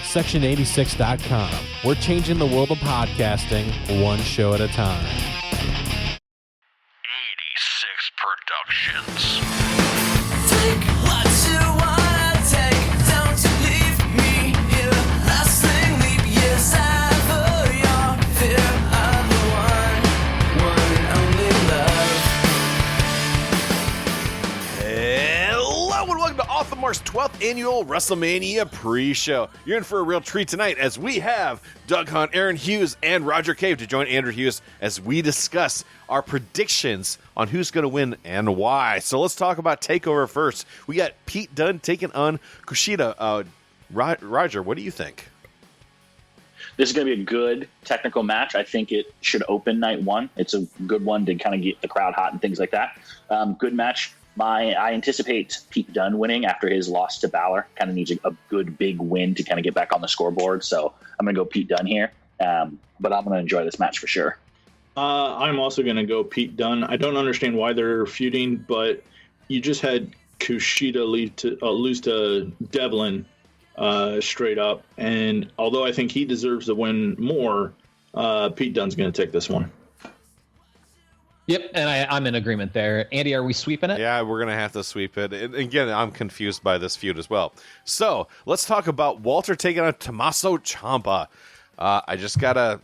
Section86.com. We're changing the world of podcasting one show at a time. 86 Productions. Take what you wanna take. Don't you leave me here. Lasting leap years ever. Your fear of the one and only love. Hello and welcome to Off the Mark's 12th annual Wrestlemania pre-show. You're in for a real treat tonight as we have Doug Hunt, Aaron Hughes, and Roger Cave to join Andrew Hughes as we discuss our predictions on who's going to win and why. So let's talk about TakeOver first. We got Pete Dunne taking on Kushida. Roger, what do you think? This is going to be a good technical match. I think it should open night one. It's a good one to kind of get the crowd hot and things like that. Good match. I anticipate Pete Dunne winning after his loss to Balor. Kind of needs a good big win to kind of get back on the scoreboard. So I'm going to go Pete Dunne here. But I'm going to enjoy this match for sure. I'm also going to go Pete Dunne. I don't understand why they're feuding, but you just had Kushida lose to Devlin straight up. And although I think he deserves to win more, Pete Dunne's going to take this one. Yep, and I'm in agreement there. Andy, are we sweeping it? Yeah, we're going to have to sweep it. And again, I'm confused by this feud as well. So let's talk about Walter taking on Tommaso Ciampa. I just gotta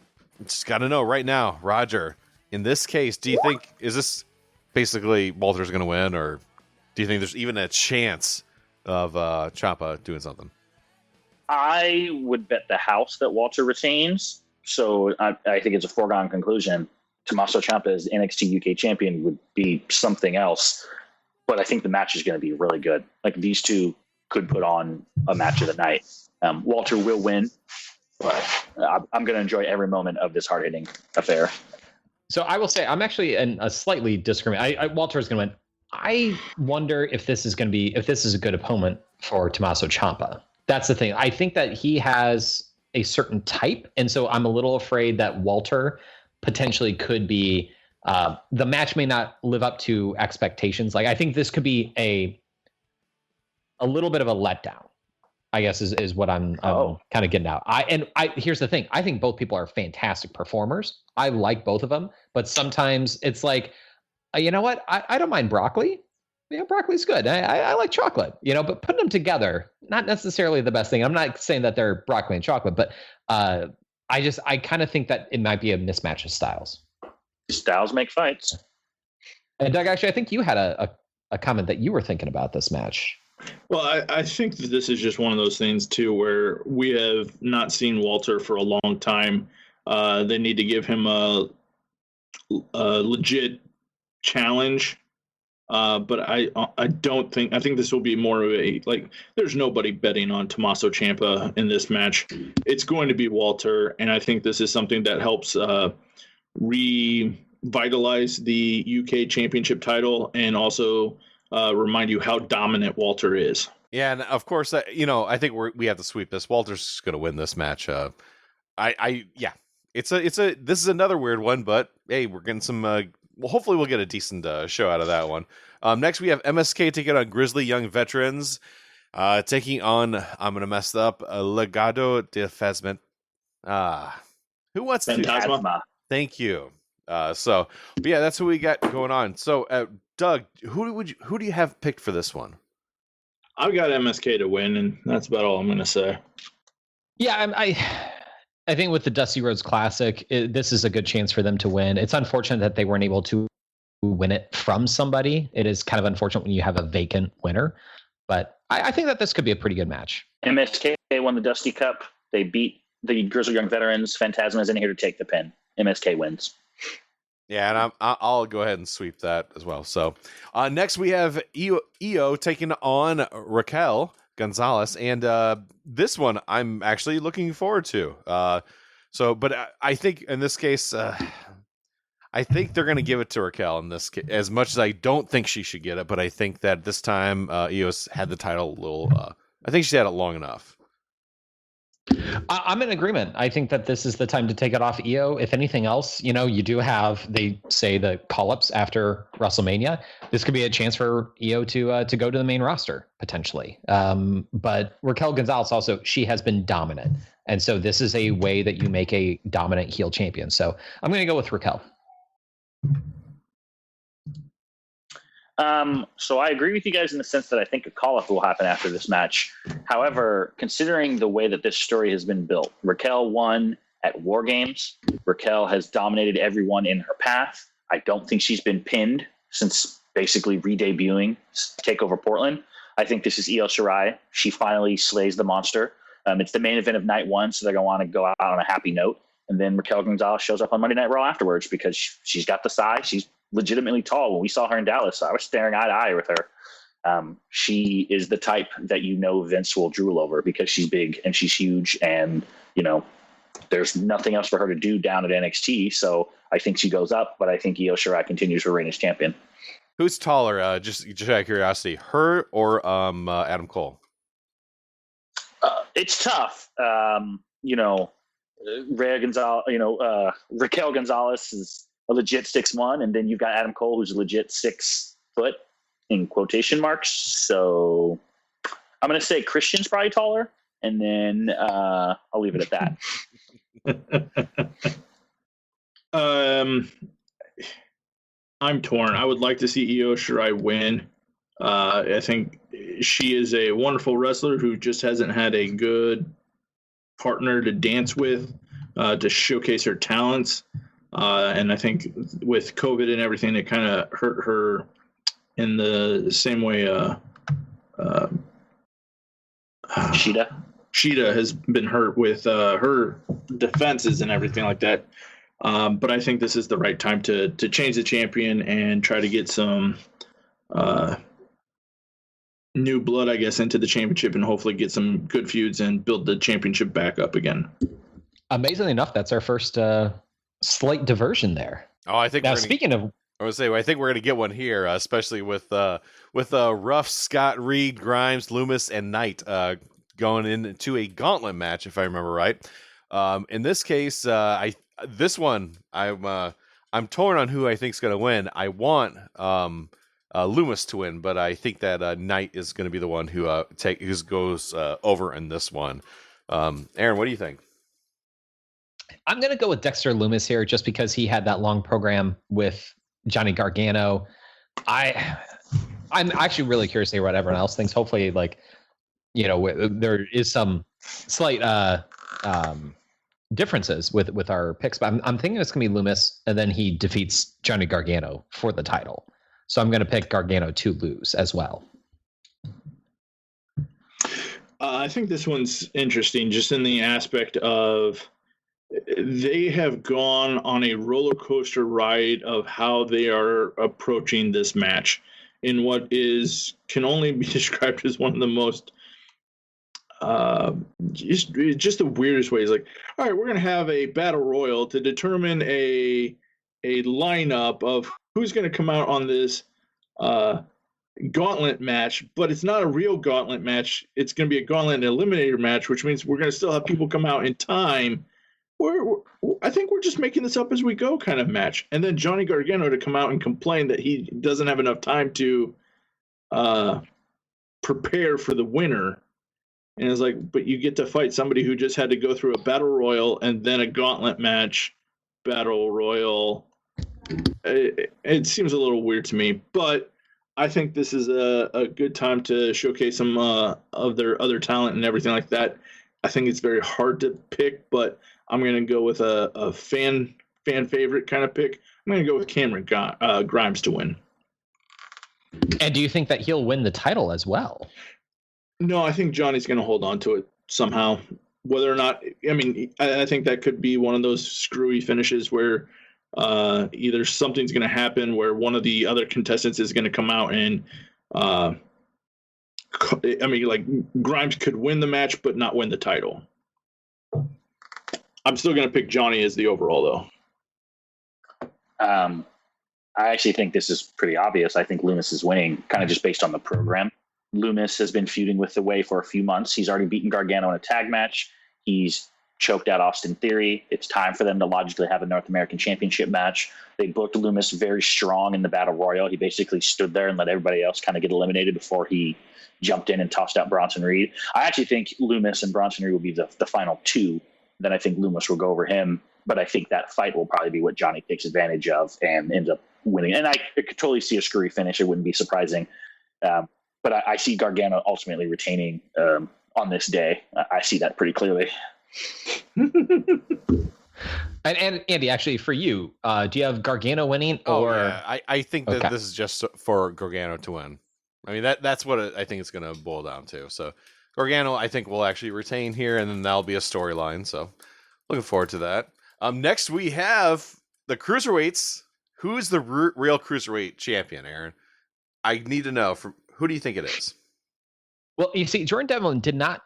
know right now, Roger, in this case, do you think, is this basically Walter's going to win, or do you think there's even a chance of Ciampa doing something? I would bet the house that Walter retains. So I think it's a foregone conclusion. Tommaso Ciampa as NXT UK champion would be something else. But I think the match is going to be really good. Like, these two could put on a match of the night. Walter will win, but I'm going to enjoy every moment of this hard-hitting affair. So I will say I'm actually in a slightly disagreement. Walter is going to win. I wonder if this is a good opponent for Tommaso Ciampa. That's the thing. I think that he has a certain type, and so I'm a little afraid that Walter potentially could be the match may not live up to expectations. Like, I think this could be a little bit of a letdown, I guess is what I'm kind of getting out. Here's the thing. I think both people are fantastic performers. I like both of them, but sometimes it's like, you know what? I don't mind broccoli. Yeah, broccoli's good. I like chocolate, but putting them together, not necessarily the best thing. I'm not saying that they're broccoli and chocolate, but I kind of think that it might be a mismatch of styles. Styles make fights. And Doug, actually, I think you had a comment that you were thinking about this match. Well, I think that this is just one of those things, too, where we have not seen Walter for a long time. They need to give him a legit challenge. But I think this will be more of a, like, there's nobody betting on Tommaso Ciampa in this match. It's going to be Walter, and I think this is something that helps revitalize the UK Championship title and also remind you how dominant Walter is. Yeah, and of course, I think we have to sweep this. Walter's going to win this match. This is another weird one, but hey, we're getting some. Well, hopefully we'll get a decent show out of that one. Next, we have MSK taking on Grizzly Young Veterans, taking on, I'm going to mess up, Legado de Fantasma. Who wants Fantasma. to? Thank you. But yeah, that's what we got going on. So, Doug, who do you have picked for this one? I've got MSK to win, and that's about all I'm going to say. Yeah, I think with the Dusty Rhodes Classic, this is a good chance for them to win. It's unfortunate that they weren't able to win it from somebody. It is kind of unfortunate when you have a vacant winner, but I think that this could be a pretty good match. MSK won the Dusty Cup. They beat the Grizzly Young Veterans. Phantasma is in here to take the pin. MSK wins. Yeah, and I'll go ahead and sweep that as well. So next we have Io taking on Raquel Gonzalez, and this one I'm actually looking forward to. But I think in this case, I think they're going to give it to Raquel in this case, as much as I don't think she should get it. But I think that this time Io's had the title a little. I think she's had it long enough. I'm in agreement. I think that this is the time to take it off Io. If anything else, you do have, they say, the call-ups after WrestleMania. This could be a chance for Io to go to the main roster potentially. But Raquel Gonzalez also, she has been dominant, and so this is a way that you make a dominant heel champion. So I'm going to go with Raquel. So I agree with you guys in the sense that I think a call-up will happen after this match. However, considering the way that this story has been built, Raquel won at War Games. Raquel has dominated everyone in her path. I don't think she's been pinned since basically re-debuting TakeOver Portland. I think this is Io Shirai. She finally slays the monster. It's the main event of night one, so they're going to want to go out on a happy note. And then Raquel Gonzalez shows up on Monday Night Raw afterwards because she's got the size. She's legitimately tall. When we saw her in Dallas, I was staring eye to eye with her. She is the type that Vince will drool over because she's big and she's huge, and there's nothing else for her to do down at NXT. So I think she goes up, but I think Io Shirai continues her reign as champion. Who's taller? Just out of curiosity, her or Adam Cole? It's tough. Raquel Gonzalez is a legit 6'1", and then you've got Adam Cole, who's a legit 6 foot in quotation marks. So I'm going to say Christian's probably taller, and then I'll leave it at that. I'm torn. I would like to see Io Shirai win. I think she is a wonderful wrestler who just hasn't had a good partner to dance with, to showcase her talents. And I think with COVID and everything, it kind of hurt her in the same way Sheeta has been hurt with her defenses and everything like that. But I think this is the right time to change the champion and try to get some new blood, I guess, into the championship and hopefully get some good feuds and build the championship back up again. Amazingly enough, that's our first slight diversion there. Oh, I think now, speaking of, I would say, I think we're going to get one here, especially with Ruff, Scott, Reed, Grimes, Loomis, and Knight going into a gauntlet match, if I remember right. In this case, I'm torn on who I think is going to win. I want Loomis to win, but I think that Knight is going to be the one who goes over in this one. Aaron, what do you think? I'm going to go with Dexter Loomis here just because he had that long program with Johnny Gargano. I'm actually really curious to hear what everyone else thinks. Hopefully, there is some slight differences with our picks, but I'm thinking it's going to be Loomis, and then he defeats Johnny Gargano for the title. So I'm going to pick Gargano to lose as well. I think this one's interesting just in the aspect of they have gone on a roller coaster ride of how they are approaching this match in what can only be described as one of the most just the weirdest ways. Like, all right, we're going to have a battle royal to determine a lineup of who's going to come out on this gauntlet match, but it's not a real gauntlet match. It's going to be a gauntlet eliminator match, which means we're going to still have people come out in time. I think we're just making this up as we go kind of match. And then Johnny Gargano to come out and complain that he doesn't have enough time to prepare for the winner. And it's like, but you get to fight somebody who just had to go through a battle royal and then a gauntlet match, battle royal. It seems a little weird to me, but I think this is a good time to showcase some of their other talent and everything like that. I think it's very hard to pick, but I'm going to go with a fan favorite kind of pick. I'm going to go with Cameron Grimes to win. And do you think that he'll win the title as well? No, I think Johnny's going to hold on to it somehow. Whether or not, I think that could be one of those screwy finishes where either something's going to happen where one of the other contestants is going to come out and, Grimes could win the match but not win the title. I'm still going to pick Johnny as the overall, though. I actually think this is pretty obvious. I think Loomis is winning, kind of just based on the program. Loomis has been feuding with The Way for a few months. He's already beaten Gargano in a tag match. He's choked out Austin Theory. It's time for them to logically have a North American Championship match. They booked Loomis very strong in the Battle Royal. He basically stood there and let everybody else kind of get eliminated before he jumped in and tossed out Bronson Reed. I actually think Loomis and Bronson Reed will be the final two. Then I think Loomis will go over him. But I think that fight will probably be what Johnny takes advantage of and ends up winning. And I could totally see a screwy finish. It wouldn't be surprising. But I see Gargano ultimately retaining on this day. I see that pretty clearly. And Andy, actually, for you, do you have Gargano winning? Or yeah. I think that Okay. this is just for Gargano to win. I mean, that's what I think it's going to boil down to. So Gargano, I think, will actually retain here, and then that'll be a storyline. So looking forward to that. Next, we have the Cruiserweights. Who is the real Cruiserweight champion, Aaron? I need to know. Who do you think it is? Well, you see, Jordan Devlin did not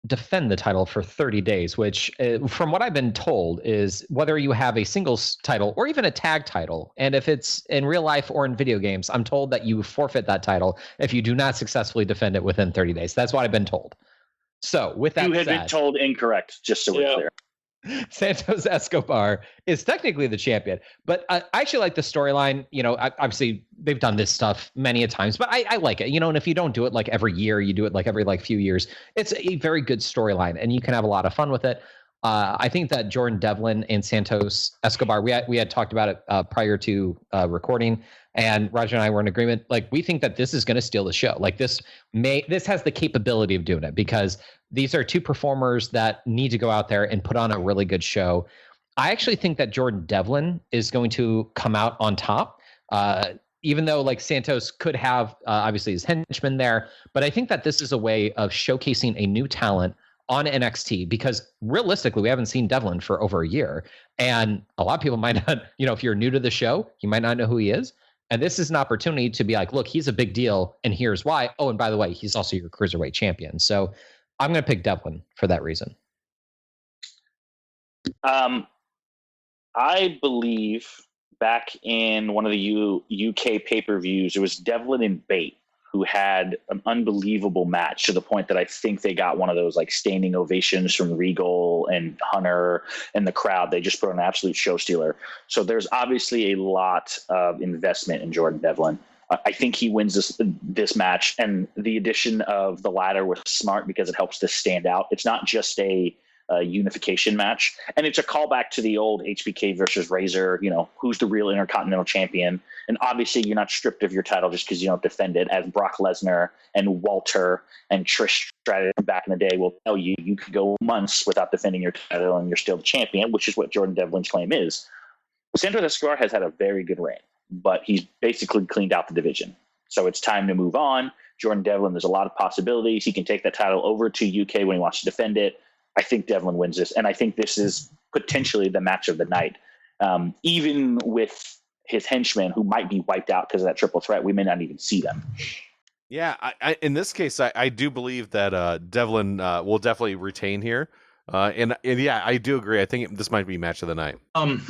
defend the title for 30 days, which, from what I've been told, is whether you have a singles title or even a tag title. And if it's in real life or in video games, I'm told that you forfeit that title if you do not successfully defend it within 30 days. That's what I've been told. So with that You had said, been told incorrect, just so we're clear. Santos Escobar is technically the champion, but I actually like the storyline. You know, obviously they've done this stuff many a times, but I like it. You know, and if you don't do it like every year, you do it like every few years. It's a very good storyline, and you can have a lot of fun with it. I think that Jordan Devlin and Santos Escobar, we had talked about it prior to recording, and Roger and I were in agreement. Like, we think that this is going to steal the show. Like, this has the capability of doing it, because these are two performers that need to go out there and put on a really good show. I actually think that Jordan Devlin is going to come out on top, even though like Santos could have obviously his henchmen there. But I think that this is a way of showcasing a new talent on NXT, because realistically, we haven't seen Devlin for over a year. And a lot of people might not, you know, if you're new to the show, you might not know who he is. And this is an opportunity to be like, look, he's a big deal, and here's why. Oh, and by the way, he's also your Cruiserweight champion. So I'm going to pick Devlin for that reason. I believe back in one of the UK pay-per-views, it was Devlin and Bate who had an unbelievable match, to the point that I think they got one of those like standing ovations from Regal and Hunter and the crowd. They just put on an absolute show stealer. So there's obviously a lot of investment in Jordan Devlin. I think he wins this match, and the addition of the ladder was smart because it helps to stand out. It's not just a unification match, and it's a callback to the old HBK versus Razor. You know, who's the real Intercontinental Champion? And obviously, you're not stripped of your title just because you don't defend it. As Brock Lesnar and Walter and Trish Stratus back in the day will tell you, you could go months without defending your title and you're still the champion, which is what Jordan Devlin's claim is. Santos Escobar has had a very good reign, but he's basically cleaned out the division. So it's time to move on. Jordan Devlin, there's a lot of possibilities. He can take that title over to UK when he wants to defend it. I think Devlin wins this, and I think this is potentially the match of the night. Even with his henchmen, who might be wiped out because of that triple threat, we may not even see them. Yeah, I in this case, I do believe that Devlin will definitely retain here. And yeah, I do agree. I think this might be match of the night. I'm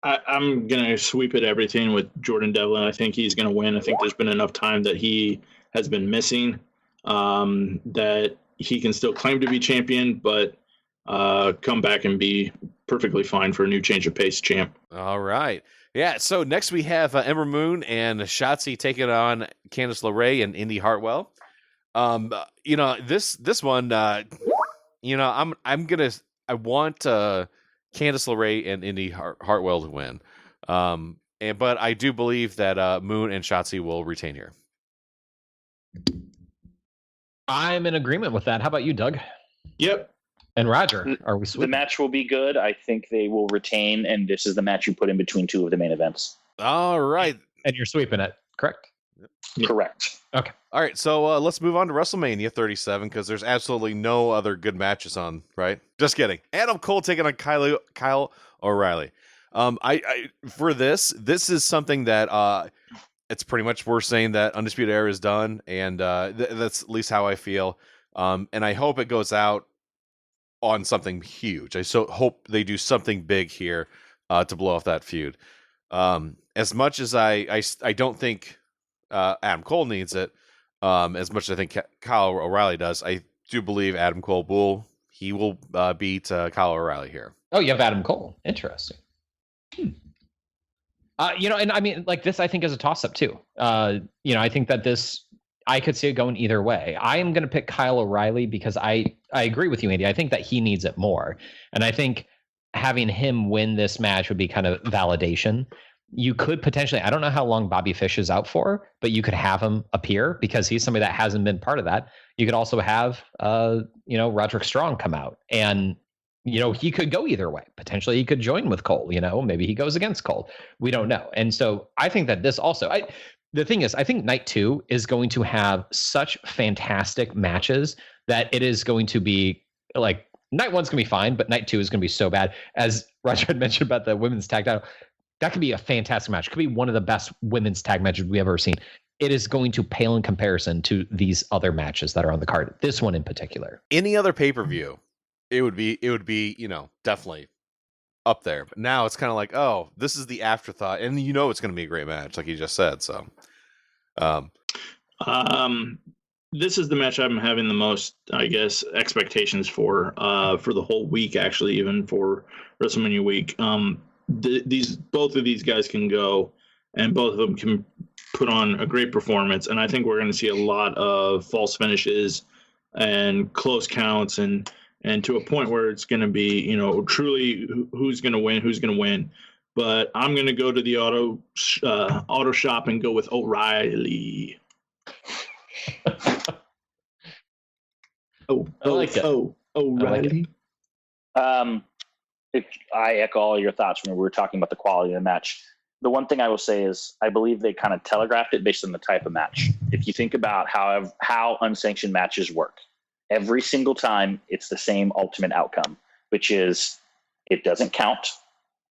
going to sweep at everything with Jordan Devlin. I think he's going to win. I think there's been enough time that he has been missing that he can still claim to be champion, but come back and be perfectly fine for a new change of pace champ. All right. Yeah, so next we have Ember Moon and Shotzi taking on Candice LeRae and Indy Hartwell. You know, this one, you know, I want Candice LeRae and Indy Hartwell to win. But I do believe that Moon and Shotzi will retain here. I'm in agreement with that. How about you, Doug? Yep. And Roger, are we sweet? The match will be good. I think they will retain, and this is the match you put in between two of the main events. All right. And you're sweeping it, correct? Yeah. Correct. Okay. All right, so let's move on to WrestleMania 37, because there's absolutely no other good matches on, right? Just kidding. Adam Cole taking on Kyle O'Reilly. For this is something that it's pretty much we're saying that Undisputed Era is done, and that's at least how I feel. And I hope it goes out on something huge. I so hope they do something big here to blow off that feud. As much as I don't think Adam Cole needs it, as much as I think Kyle O'Reilly does, I do believe Adam Cole will he will beat Kyle O'Reilly here. Oh, you have Adam Cole. Interesting. And I mean, like this, I think is a toss-up too. I think that this, I could see it going either way. I am going to pick Kyle O'Reilly because I agree with you, Andy. I think that he needs it more, and I think having him win this match would be kind of validation. You could potentially, I don't know how long Bobby Fish is out for, but you could have him appear because he's somebody that hasn't been part of that. You could also have, Roderick Strong come out, and he could go either way. Potentially he could join with Cole, maybe he goes against Cole. We don't know. And so I think that this also, the thing is, I think night 2 is going to have such fantastic matches that it is going to be like, night 1's going to be fine, but night 2 is going to be so bad. As Roger had mentioned about the women's tag title, that could be a fantastic match. It could be one of the best women's tag matches we've ever seen. It is going to pale in comparison to these other matches that are on the card. This one in particular. Any other pay-per-view, it would be, definitely up there. But now it's kind of like, oh, this is the afterthought, and it's going to be a great match, like you just said. So, this is the match I'm having the most, I guess, expectations for the whole week. Actually, even for WrestleMania week, both of these guys can go, and both of them can put on a great performance. And I think we're going to see a lot of false finishes and close counts, and to a point where it's going to be, truly who's going to win. But I'm going to go to the auto shop and go with O'Reilly. O'Reilly. I echo all your thoughts when we were talking about the quality of the match. The one thing I will say is I believe they kind of telegraphed it based on the type of match. If you think about how unsanctioned matches work, every single time it's the same ultimate outcome, which is it doesn't count.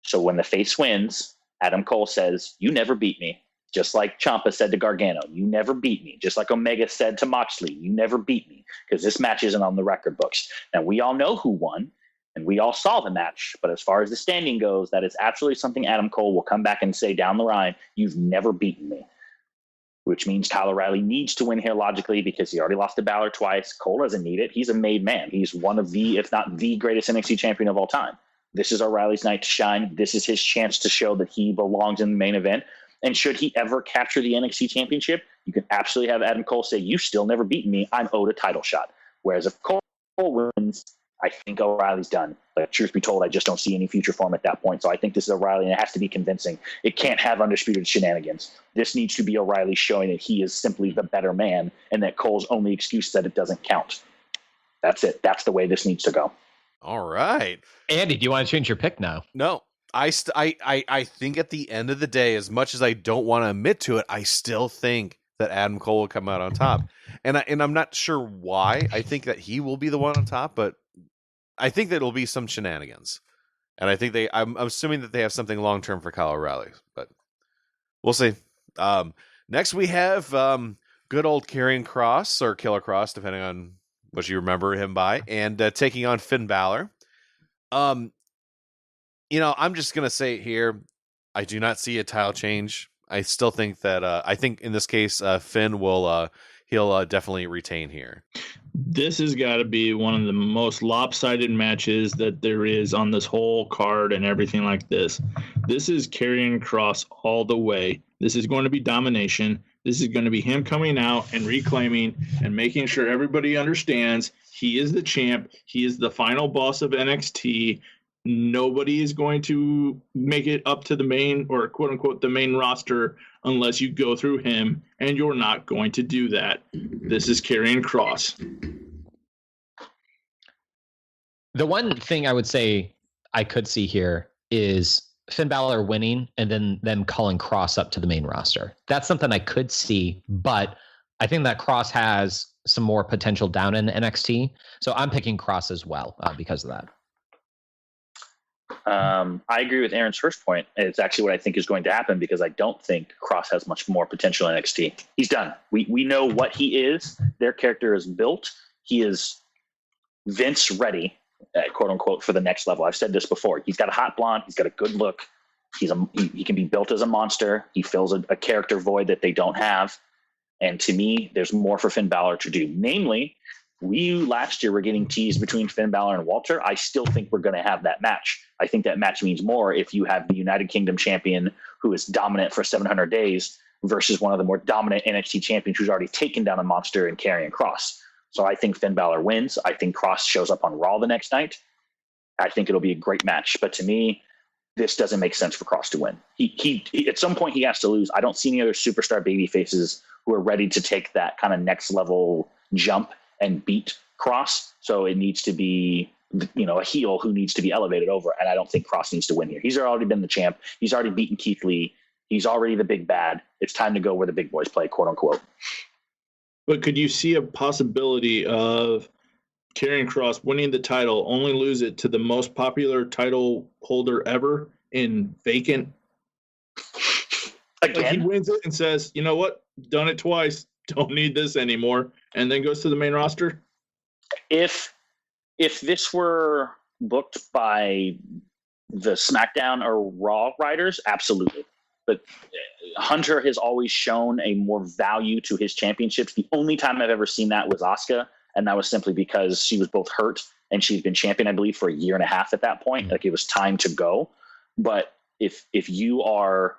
So when the face wins, Adam Cole says, "You never beat me." Just like Ciampa said to Gargano, "You never beat me." Just like Omega said to Moxley, "You never beat me," because this match isn't on the record books. Now, we all know who won, and we all saw the match. But as far as the standing goes, that is absolutely something Adam Cole will come back and say down the line, "You've never beaten me," which means Kyle O'Reilly needs to win here logically because he already lost to Balor twice. Cole doesn't need it. He's a made man. He's one of the, if not the greatest NXT champion of all time. This is O'Reilly's night to shine. This is his chance to show that he belongs in the main event. And should he ever capture the NXT championship, you can absolutely have Adam Cole say, "You still never beaten me. I'm owed a title shot." Whereas if Cole wins, I think O'Reilly's done. But truth be told, I just don't see any future for him at that point. So I think this is O'Reilly, and it has to be convincing. It can't have undisputed shenanigans. This needs to be O'Reilly showing that he is simply the better man, and that Cole's only excuse is that it doesn't count. That's it. That's the way this needs to go. All right. Andy, do you want to change your pick now? No. I think at the end of the day, as much as I don't want to admit to it, I still think that Adam Cole will come out on top. And I'm not sure why. I think that he will be the one on top, but I think that it'll be some shenanigans. And I think I'm assuming that they have something long-term for Kyle O'Reilly, but we'll see. Next we have good old Karrion Kross, or Killer Kross, depending on what you remember him by, and taking on Finn Balor. I'm just going to say it here. I do not see a title change. I still think that, I think in this case, Finn he'll definitely retain here. This has got to be one of the most lopsided matches that there is on this whole card and everything like this. This is Karrion Kross all the way. This is going to be domination. This is going to be him coming out and reclaiming and making sure everybody understands he is the champ. He is the final boss of NXT. Nobody is going to make it up to the main, or quote unquote, the main roster unless you go through him, and you're not going to do that. This is Karrion Kross. The one thing I would say I could see here is Finn Balor winning and then them calling Kross up to the main roster. That's something I could see, but I think that Kross has some more potential down in NXT. So I'm picking Kross as well because of that. I agree with Aaron's first point. And it's actually what I think is going to happen, because I don't think Kross has much more potential in NXT. He's done. We know what he is. Their character is built. He is Vince ready, quote unquote, for the next level. I've said this before. He's got a hot blonde. He's got a good look. He can be built as a monster. He fills a character void that they don't have. And to me, there's more for Finn Balor to do. Namely, we last year were getting teased between Finn Balor and Walter. I still think we're going to have that match. I think that match means more if you have the United Kingdom champion who is dominant for 700 days versus one of the more dominant NXT champions who's already taken down a monster in Karrion Kross. So I think Finn Balor wins. I think Kross shows up on Raw the next night. I think it'll be a great match. But to me, this doesn't make sense for Kross to win. He at some point he has to lose. I don't see any other superstar baby faces who are ready to take that kind of next level jump and beat Kross. So it needs to be, a heel who needs to be elevated over. And I don't think Kross needs to win here. He's already been the champ. He's already beaten Keith Lee. He's already the big bad. It's time to go where the big boys play, quote unquote. But could you see a possibility of Karrion Kross winning the title, only lose it to the most popular title holder ever in vacant? Again? Like he wins it and says, you know what? Done it twice. Don't need this anymore. And then goes to the main roster? If this were booked by the SmackDown or Raw writers, absolutely. But Hunter has always shown a more value to his championships. The only time I've ever seen that was Asuka, and that was simply because she was both hurt and she's been champion, I believe, for a year and a half at that point. Like, it was time to go. But if you are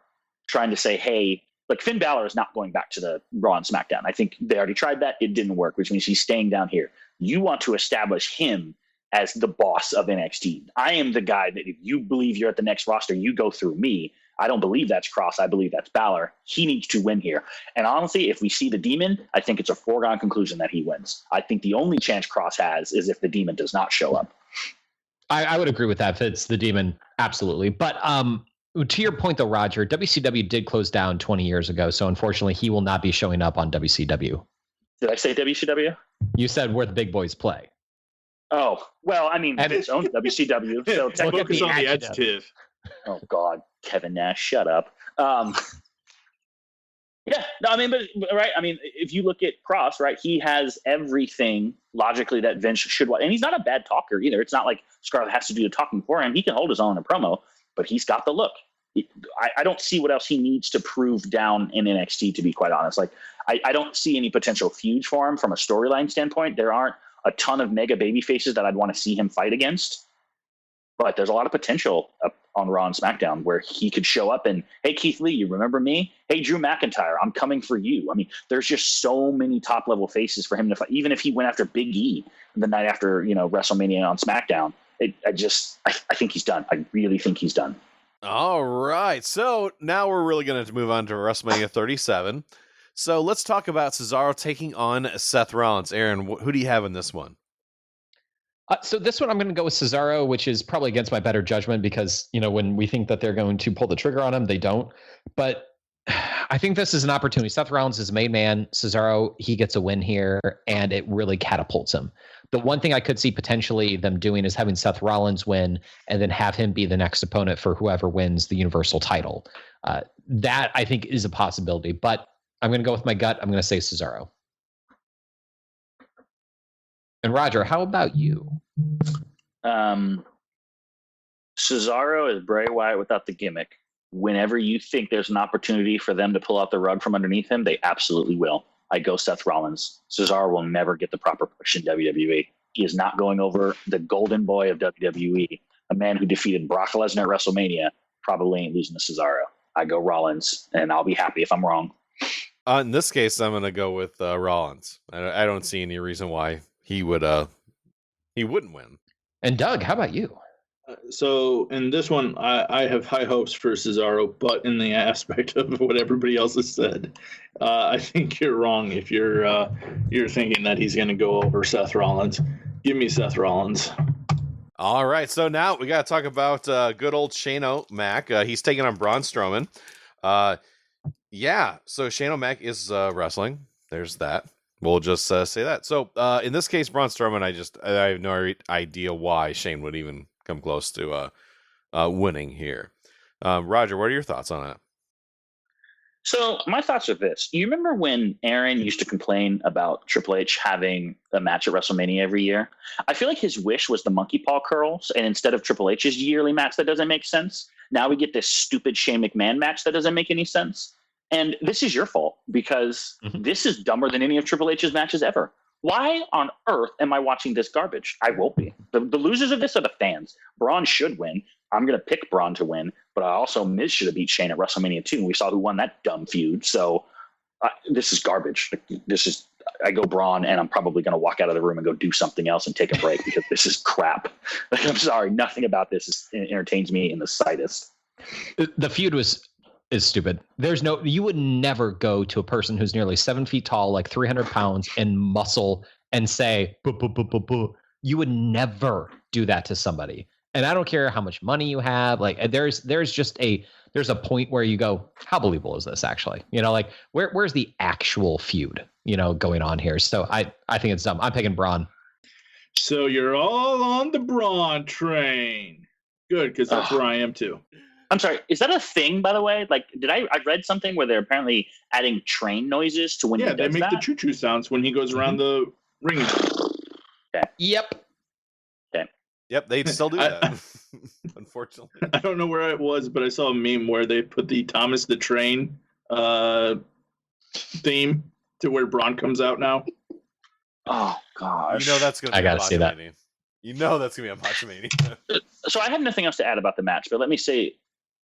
trying to say, hey, like, Finn Balor is not going back to the Raw and SmackDown. I think they already tried that. It didn't work, which means he's staying down here. You want to establish him as the boss of NXT. I am the guy that if you believe you're at the next roster, you go through me. I don't believe that's Kross. I believe that's Balor. He needs to win here. And honestly, if we see the Demon, I think it's a foregone conclusion that he wins. I think the only chance Kross has is if the Demon does not show up. I would agree with that. If it's the Demon, absolutely. But to your point, though, Roger, WCW did close down 20 years ago. So unfortunately, he will not be showing up on WCW. Did I say WCW? You said where the big boys play. Oh, well, I mean, Vince owns WCW. So Focus on the adjective. adjective. Oh, God, Kevin Nash, shut up. Yeah, no, I mean, but right. I mean, if you look at Kross, right, he has everything logically that Vince should want. And he's not a bad talker either. It's not like Scarlett has to do the talking for him. He can hold his own in a promo, but he's got the look. I don't see what else he needs to prove down in NXT, to be quite honest. Like, I don't see any potential feuds for him from a storyline standpoint. There aren't a ton of mega baby faces that I'd want to see him fight against. But there's a lot of potential up on Raw and SmackDown where he could show up and, hey, Keith Lee, you remember me? Hey, Drew McIntyre, I'm coming for you. I mean, there's just so many top-level faces for him to fight. Even if he went after Big E the night after, WrestleMania on SmackDown, I think he's done. I really think he's done. All right. So now we're really going to move on to WrestleMania 37. So let's talk about Cesaro taking on Seth Rollins. Aaron, who do you have in this one? So this one, I'm going to go with Cesaro, which is probably against my better judgment because, when we think that they're going to pull the trigger on him, they don't. But I think this is an opportunity. Seth Rollins is a made man. Cesaro, he gets a win here, and it really catapults him. The one thing I could see potentially them doing is having Seth Rollins win and then have him be the next opponent for whoever wins the Universal title. That, I think, is a possibility. But I'm going to go with my gut. I'm going to say Cesaro. And Roger, how about you? Cesaro is Bray Wyatt without the gimmick. Whenever you think there's an opportunity for them to pull out the rug from underneath him, they absolutely will. I go Seth Rollins. Cesaro will never get the proper push in WWE. He is not going over the golden boy of WWE, a man who defeated Brock Lesnar at WrestleMania. Probably ain't losing to Cesaro. I go Rollins, and I'll be happy if I'm wrong. In this case, I'm going to go with Rollins. I don't see any reason why he wouldn't win. And Doug, how about you? So in this one, I have high hopes for Cesaro, but in the aspect of what everybody else has said, I think you're wrong if you're thinking that he's going to go over Seth Rollins. Give me Seth Rollins. All right, so now we got to talk about good old Shane O'Mac. He's taking on Braun Strowman. So Shane O'Mac is wrestling. There's that. We'll just say that. So in this case, Braun Strowman, I have no idea why Shane would even come close to winning here. Roger, what are your thoughts on that? So my thoughts are this. You remember when Aaron used to complain about Triple H having a match at WrestleMania every year? I feel like his wish was the monkey paw curls, and instead of Triple H's yearly match that doesn't make sense, now we get this stupid Shane McMahon match that doesn't make any sense. And this is your fault because this is dumber than any of Triple H's matches ever. Why on earth am I watching this garbage? I won't be. The losers of this are the fans. Braun should win. I'm going to pick Braun to win, but I also Miz should have beat Shane at WrestleMania 2. And we saw who won that dumb feud. So this is garbage. I go Braun, and I'm probably going to walk out of the room and go do something else and take a break because this is crap. I'm sorry. Nothing about this entertains me in the slightest. The feud is stupid. You would never go to a person who's nearly 7 feet tall, like 300 pounds and muscle and say, boo, boo, boo, boo, boo. You would never do that to somebody. And I don't care how much money you have. Like there's a point where you go, how believable is this actually? Like where's the actual feud, going on here? So I think it's dumb. I'm picking Braun. So you're all on the Braun train. Good, because that's where I am too. I'm sorry. Is that a thing, by the way? Like, I read something where they're apparently adding train noises to when he does that? Yeah, they make the choo-choo sounds when he goes around the ring. Okay. Yep. Okay. Yep, they still do that. Unfortunately, I don't know where it was, but I saw a meme where they put the Thomas the Train theme to where Braun comes out now. Oh gosh. That's gonna be I gotta see that. That's gonna be a Botchamania. So I have nothing else to add about the match, but let me say,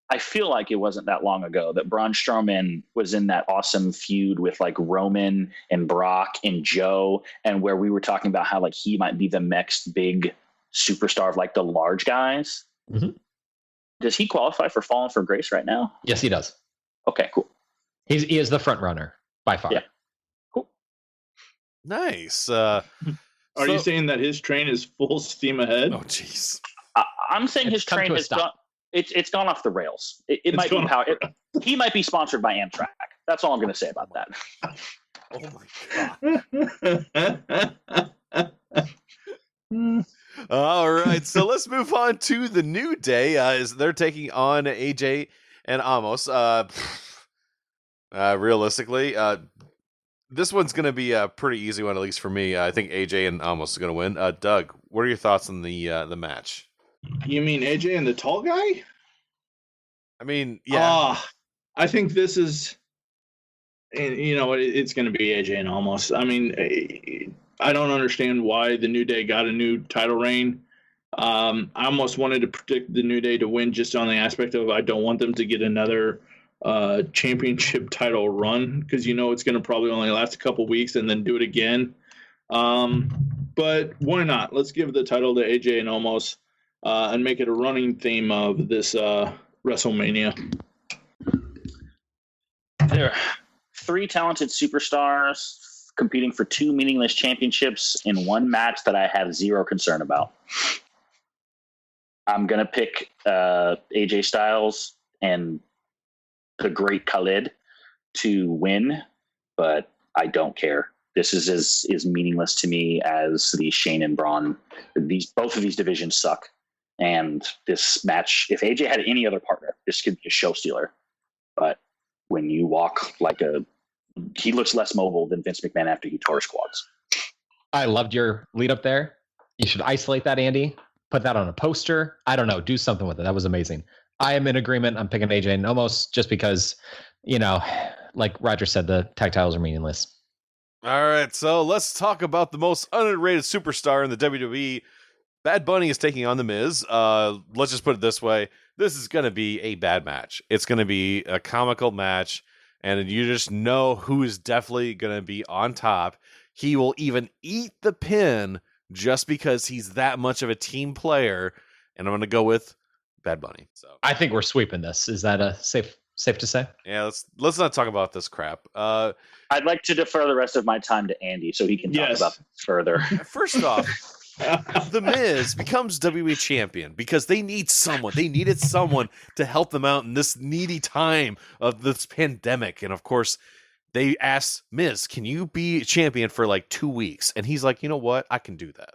I feel like it wasn't that long ago that Braun Strowman was in that awesome feud with like Roman and Brock and Joe, and where we were talking about how like he might be the next big superstar of like the large guys. Mm-hmm. Does he qualify for Fallen for Grace right now? Yes, he does. Okay, cool. He is the front runner by far. Yeah. Cool. Nice. Are you saying that his train is full steam ahead? Oh, jeez. I'm saying his train has gone. It's gone off the rails. It might be power. He might be sponsored by Amtrak. That's all I'm going to say about that. Oh my god. All right, so let's move on to the New Day. As they're taking on AJ and Amos. Realistically, this one's going to be a pretty easy one, at least for me. I think AJ and Amos are going to win. Doug, what are your thoughts on the match? You mean AJ and the tall guy? I mean, yeah. I think this is, it's going to be AJ and Amos. I mean, I don't understand why the New Day got a new title reign. I almost wanted to predict the New Day to win just on the aspect of I don't want them to get another championship title run because it's going to probably only last a couple weeks and then do it again. But why not? Let's give the title to AJ and Omos and make it a running theme of this WrestleMania. There are 3 talented superstars competing for 2 meaningless championships in one match that I have zero concern about. I'm going to pick AJ Styles and the Great Khalid to win, but I don't care. This is as meaningless to me as the Shane and Braun. Both of these divisions suck. And this match, if AJ had any other partner, this could be a show stealer. But when you walk he looks less mobile than Vince McMahon after he tore his quads. I loved your lead up there. You should isolate that, Andy. Put that on a poster. I don't know. Do something with it. That was amazing. I am in agreement. I'm picking AJ and Omos just because, like Roger said, the tag titles are meaningless. All right, so let's talk about the most underrated superstar in the WWE. Bad Bunny is taking on The Miz. Let's just put it this way. This is going to be a bad match. It's going to be a comical match, and you just know who is definitely going to be on top. He will even eat the pin just because he's that much of a team player, and I'm going to go with Bad Bunny. So I think we're sweeping this. Is that safe to say? Yeah, let's not talk about this crap. I'd like to defer the rest of my time to Andy so he can talk about this further. First off, The Miz becomes WWE champion because they need someone. They needed someone to help them out in this needy time of this pandemic. And of course, they asked Miz, can you be champion for like 2 weeks? And he's like, you know what? I can do that.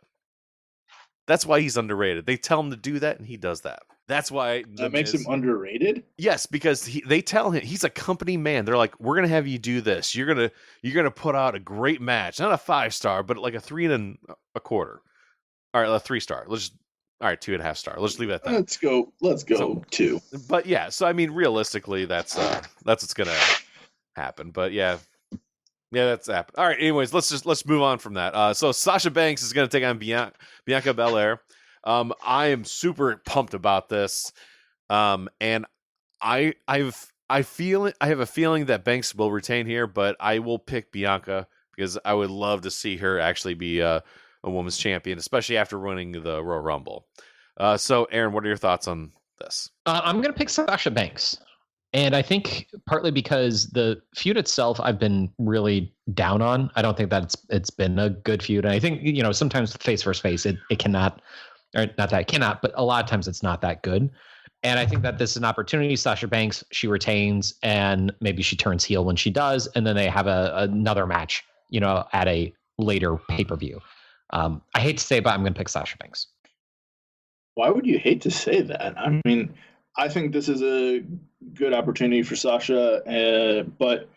That's why he's underrated. They tell him to do that, and he does that. That's why that makes him underrated. Yes, because they tell him he's a company man. They're like, we're gonna have you do this. You're gonna put out a great match, not a 5-star, but like a 3 1/4. All right, a 3-star. All right, 2.5 star. Let's leave it at that. Let's go 2. But yeah, so I mean, realistically, that's what's gonna happen. But yeah, Yeah, that's happened. All right. Anyways, let's move on from that. So Sasha Banks is going to take on Bianca Belair. I am super pumped about this. And I have a feeling that Banks will retain here, but I will pick Bianca because I would love to see her actually be a women's champion, especially after winning the Royal Rumble. So Aaron, what are your thoughts on this? I'm going to pick Sasha Banks. And I think partly because the feud itself, I've been really down on. I don't think that it's been a good feud. And I think, sometimes face versus face, it cannot, or not that it cannot, but a lot of times it's not that good. And I think that this is an opportunity. Sasha Banks, she retains, and maybe she turns heel when she does. And then they have another match, at a later pay-per-view. I hate to say it, but I'm going to pick Sasha Banks. Why would you hate to say that? I mean, I think this is a good opportunity for Sasha, but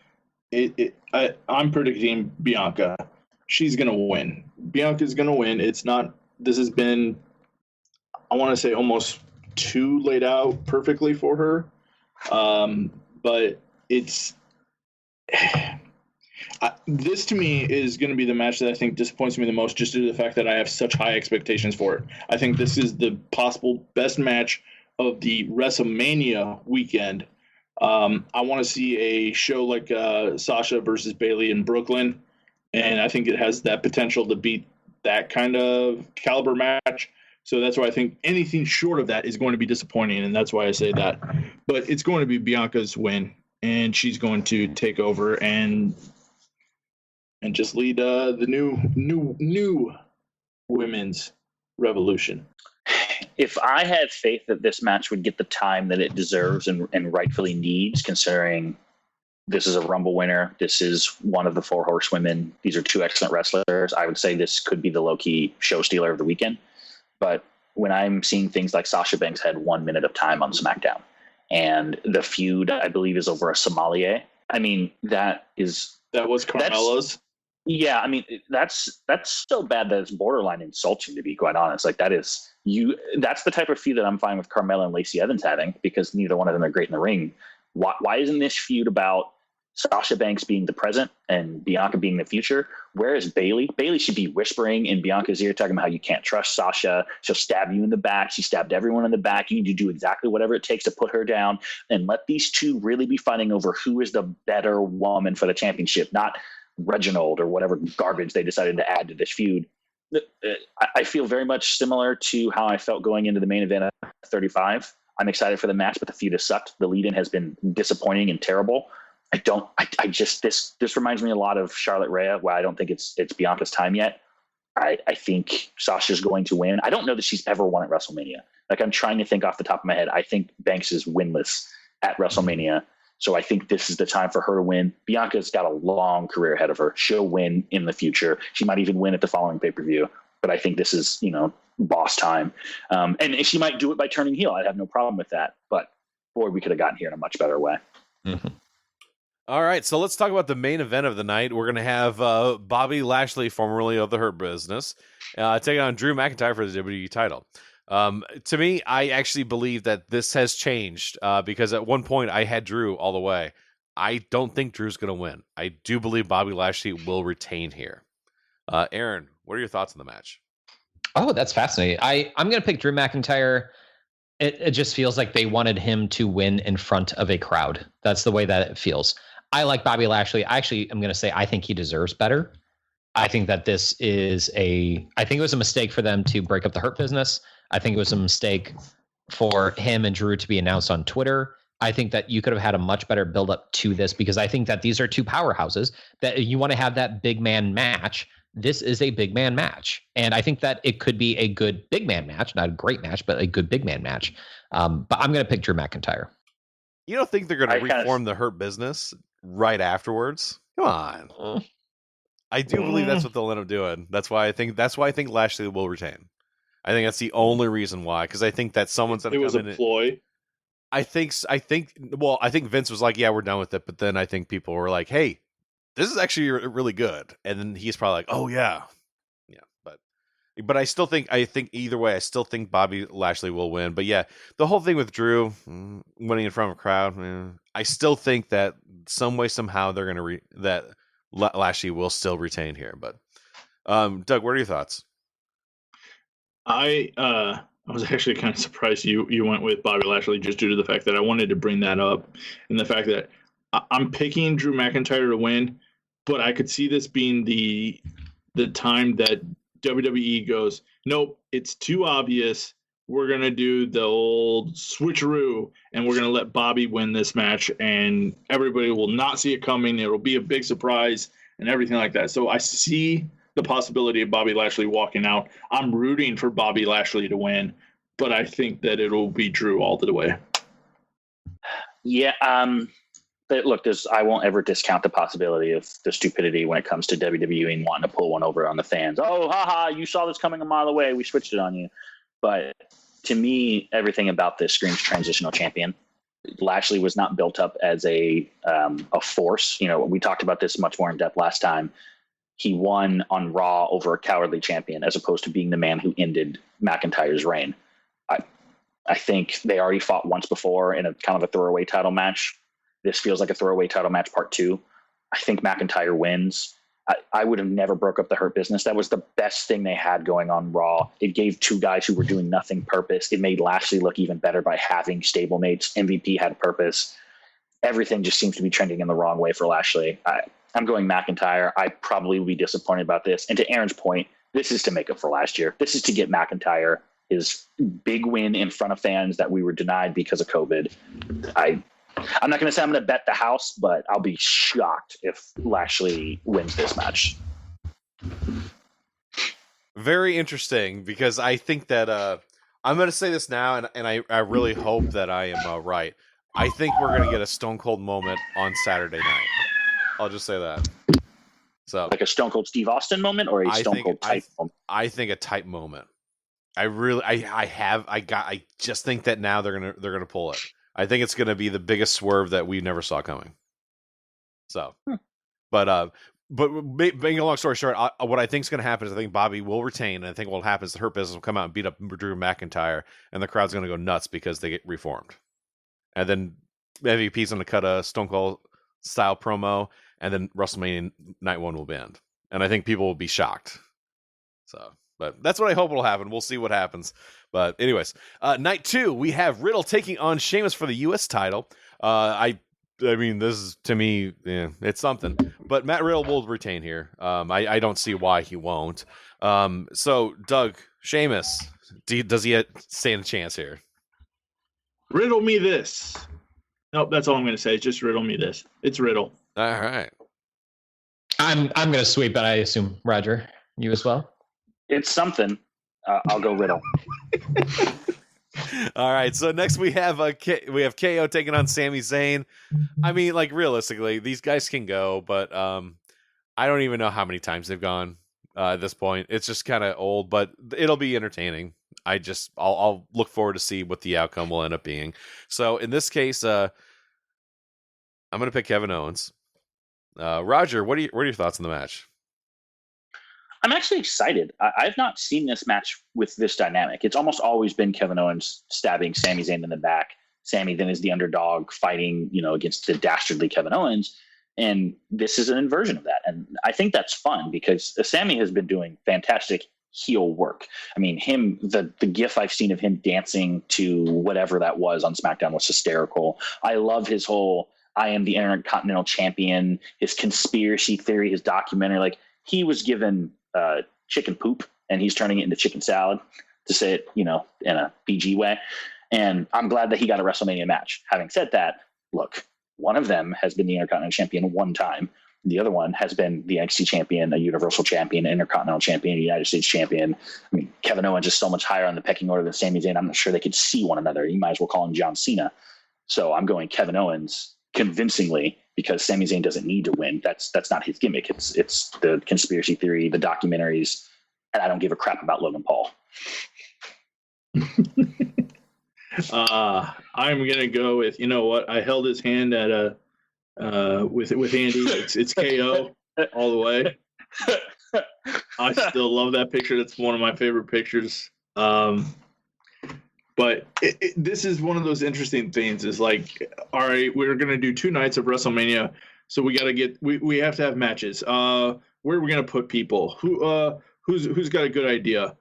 I'm predicting Bianca. She's going to win. Bianca's going to win. This has been, I want to say, almost too laid out perfectly for her. But it's... this to me is going to be the match that I think disappoints me the most, just due to the fact that I have such high expectations for it. I think this is the possible best match of the Wrestlemania weekend. I want to see a show like Sasha versus Bayley in Brooklyn, and I think it has that potential to beat that kind of caliber match. So that's why I think anything short of that is going to be disappointing, and that's why I say that. But it's going to be Bianca's win, and she's going to take over and just lead the new women's revolution. If I had faith that this match would get the time that it deserves and rightfully needs, considering this is a Rumble winner, this is one of the 4 horsewomen, these are 2 excellent wrestlers, I would say this could be the low-key show stealer of the weekend. But when I'm seeing things like Sasha Banks had 1 minute of time on SmackDown, and the feud, I believe, is over a sommelier. I mean, that was Carmella's. Yeah, I mean, that's so bad that it's borderline insulting, to be quite honest. Like, that's the type of feud that I'm fine with Carmella and Lacey Evans having, because neither one of them are great in the ring. Why isn't this feud about Sasha Banks being the present and Bianca being the future? Where is Bayley? Bayley should be whispering in Bianca's ear, talking about how you can't trust Sasha. She'll stab you in the back. She stabbed everyone in the back. You need to do exactly whatever it takes to put her down, and let these two really be fighting over who is the better woman for the championship, not Reginald or whatever garbage they decided to add to this feud. I feel very mumuch similar to how I felt going into the main event at 35. I'm excited for the match, but the feud has sucked. The lead-in has been disappointing and terrible. This reminds me a lot of Charlotte Rhea, where I don't think it's Bianca's time yet. I think Sasha's going to win. I don't know that she's ever won at WrestleMania. Like, I'm trying to think off the top of my head. I think Banks is winless at WrestleMania. So I think this is the time for her to win. Bianca's got a long career ahead of her. She'll win in the future. She might even win at the following pay-per-view. But I think this is, boss time. And she might do it by turning heel. I'd have no problem with that. But, boy, we could have gotten here in a much better way. Mm-hmm. All right, so let's talk about the main event of the night. We're going to have Bobby Lashley, formerly of the Hurt Business, taking on Drew McIntyre for the WWE title. To me, I actually believe that this has changed because at one point I had Drew all the way. I don't think Drew's going to win. I do believe Bobby Lashley will retain here. Aaron, what are your thoughts on the match? Oh, that's fascinating. I'm going to pick Drew McIntyre. It just feels like they wanted him to win in front of a crowd. That's the way that it feels. I like Bobby Lashley. I am going to say I think he deserves better. I think that I think it was a mistake for them to break up the Hurt Business. I think it was a mistake for him and Drew to be announced on Twitter. I think that you could have had a much better build up to this, because I think that these are 2 powerhouses that you want to have that big man match. This is a big man match. And I think that it could be a good big man match, not a great match, but a good big man match. But I'm going to pick Drew McIntyre. You don't think they're going to reform the Hurt Business right afterwards? Come on. I do believe that's what they'll end up doing. That's why I think Lashley will retain. I think that's the only reason why, because I think that someone's going to come in. It was a ploy. I think Vince was like, yeah, we're done with it. But then I think people were like, hey, this is actually really good. And then he's probably like, oh yeah. Yeah. But I think either way, I still think Bobby Lashley will win. But yeah, the whole thing with Drew winning in front of a crowd, I still think that some way, somehow they're going to Lashley will still retain here. But Doug, what are your thoughts? I was actually kind of surprised you went with Bobby Lashley just due to the fact that I wanted to bring that up, and the fact that I'm picking Drew McIntyre to win, but I could see this being the time that WWE goes, nope, it's too obvious. We're going to do the old switcheroo, and we're going to let Bobby win this match, and everybody will not see it coming. It'll be a big surprise and everything like that. So I see the possibility of Bobby Lashley walking out. I'm rooting for Bobby Lashley to win, but I think that it'll be Drew all the way. Yeah. But look, I won't ever discount the possibility of the stupidity when it comes to WWE and wanting to pull one over on the fans. Oh, haha, you saw this coming a mile away. We switched it on you. But to me, everything about this screams transitional champion. Lashley was not built up as a force. You know, we talked about this much more in depth last time. He won on Raw over a cowardly champion as opposed to being the man who ended McIntyre's reign. I think they already fought once before in a kind of a throwaway title match. This feels like a throwaway title match part 2. I think McIntyre wins. I would have never broke up the Hurt Business. That was the best thing they had going on Raw. It gave 2 guys who were doing nothing purpose. It made Lashley look even better by having stablemates. MVP had purpose. Everything just seems to be trending in the wrong way for Lashley. I'm going McIntyre. I probably will be disappointed about this. And to Aaron's point, this is to make up for last year. This is to get McIntyre his big win in front of fans that we were denied because of COVID. I'm not going to say I'm going to bet the house, but I'll be shocked if Lashley wins this match. Very interesting, because I think that I'm going to say this now, and I really hope that I am right. I think we're going to get a Stone Cold moment on Saturday night. I'll just say that. So, like a Stone Cold Steve Austin moment, or a Stone Cold type moment? I think a type moment. I just think that now they're gonna pull it. I think it's gonna be the biggest swerve that we never saw coming. So, but making a long story short, what I think is going to happen is I think Bobby will retain, and I think what will happen is the Hurt Business will come out and beat up Drew McIntyre, and the crowd's going to go nuts because they get reformed. And then MVP's going to cut a Stone Cold style promo, and then WrestleMania Night 1 will end. And I think people will be shocked. So, but that's what I hope will happen. We'll see what happens. But anyways, Night 2, we have Riddle taking on Sheamus for the U.S. title. I mean, this is, to me, it's something. But Matt Riddle will retain here. I don't see why he won't. So, Doug, Sheamus, does he stand a chance here? Riddle me this. Nope, that's all I'm going to say. Just riddle me this. It's Riddle. All right. I'm going to sweep, but I assume, Roger, you as well? It's something. I'll go Riddle. All right, so next we have KO taking on Sami Zayn. I mean, like, realistically, these guys can go, but I don't even know how many times they've gone at this point. It's just kind of old, but it'll be entertaining. I'll look forward to see what the outcome will end up being. So in this case, I'm going to pick Kevin Owens. Roger, what are your thoughts on the match? I'm actually excited. I've not seen this match with this dynamic. It's almost always been Kevin Owens stabbing Sami Zayn in the back. Sami then is the underdog fighting, against the dastardly Kevin Owens. And this is an inversion of that. And I think that's fun because Sami has been doing fantastic heel work. I mean, the gif I've seen of him dancing to whatever that was on SmackDown was hysterical. I love his whole, I am the Intercontinental Champion, his conspiracy theory, his documentary. Like, he was given chicken poop and he's turning it into chicken salad, to say it, in a PG way. And I'm glad that he got a WrestleMania match. Having said that, look, one of them has been the Intercontinental Champion one time. The other one has been the NXT Champion, a Universal Champion, Intercontinental Champion, a United States Champion. I mean, Kevin Owens is so much higher on the pecking order than Sami Zayn. I'm not sure they could see one another. You might as well call him John Cena. So I'm going Kevin Owens convincingly because Sami Zayn doesn't need to win. That's not his gimmick. It's the conspiracy theory, the documentaries, and I don't give a crap about Logan Paul. I'm gonna go with, I held his hand at with Andy. It's KO all the way. I still love that picture. That's one of my favorite pictures. But this is one of those interesting things. Is like, all right, we're gonna do 2 nights of WrestleMania. So we got to get we have to have matches. Where are we gonna put people? Who's got a good idea?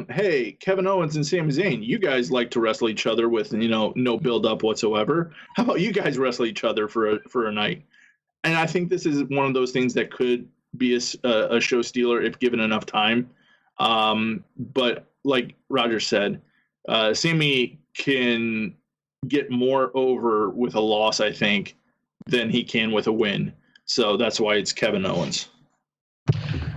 Hey, Kevin Owens and Sami Zayn, you guys like to wrestle each other with no build up whatsoever. How about you guys wrestle each other for a night? And I think this is one of those things that could be a show stealer if given enough time. But like Roger said, Sami can get more over with a loss, I think, than he can with a win. So that's why it's Kevin Owens.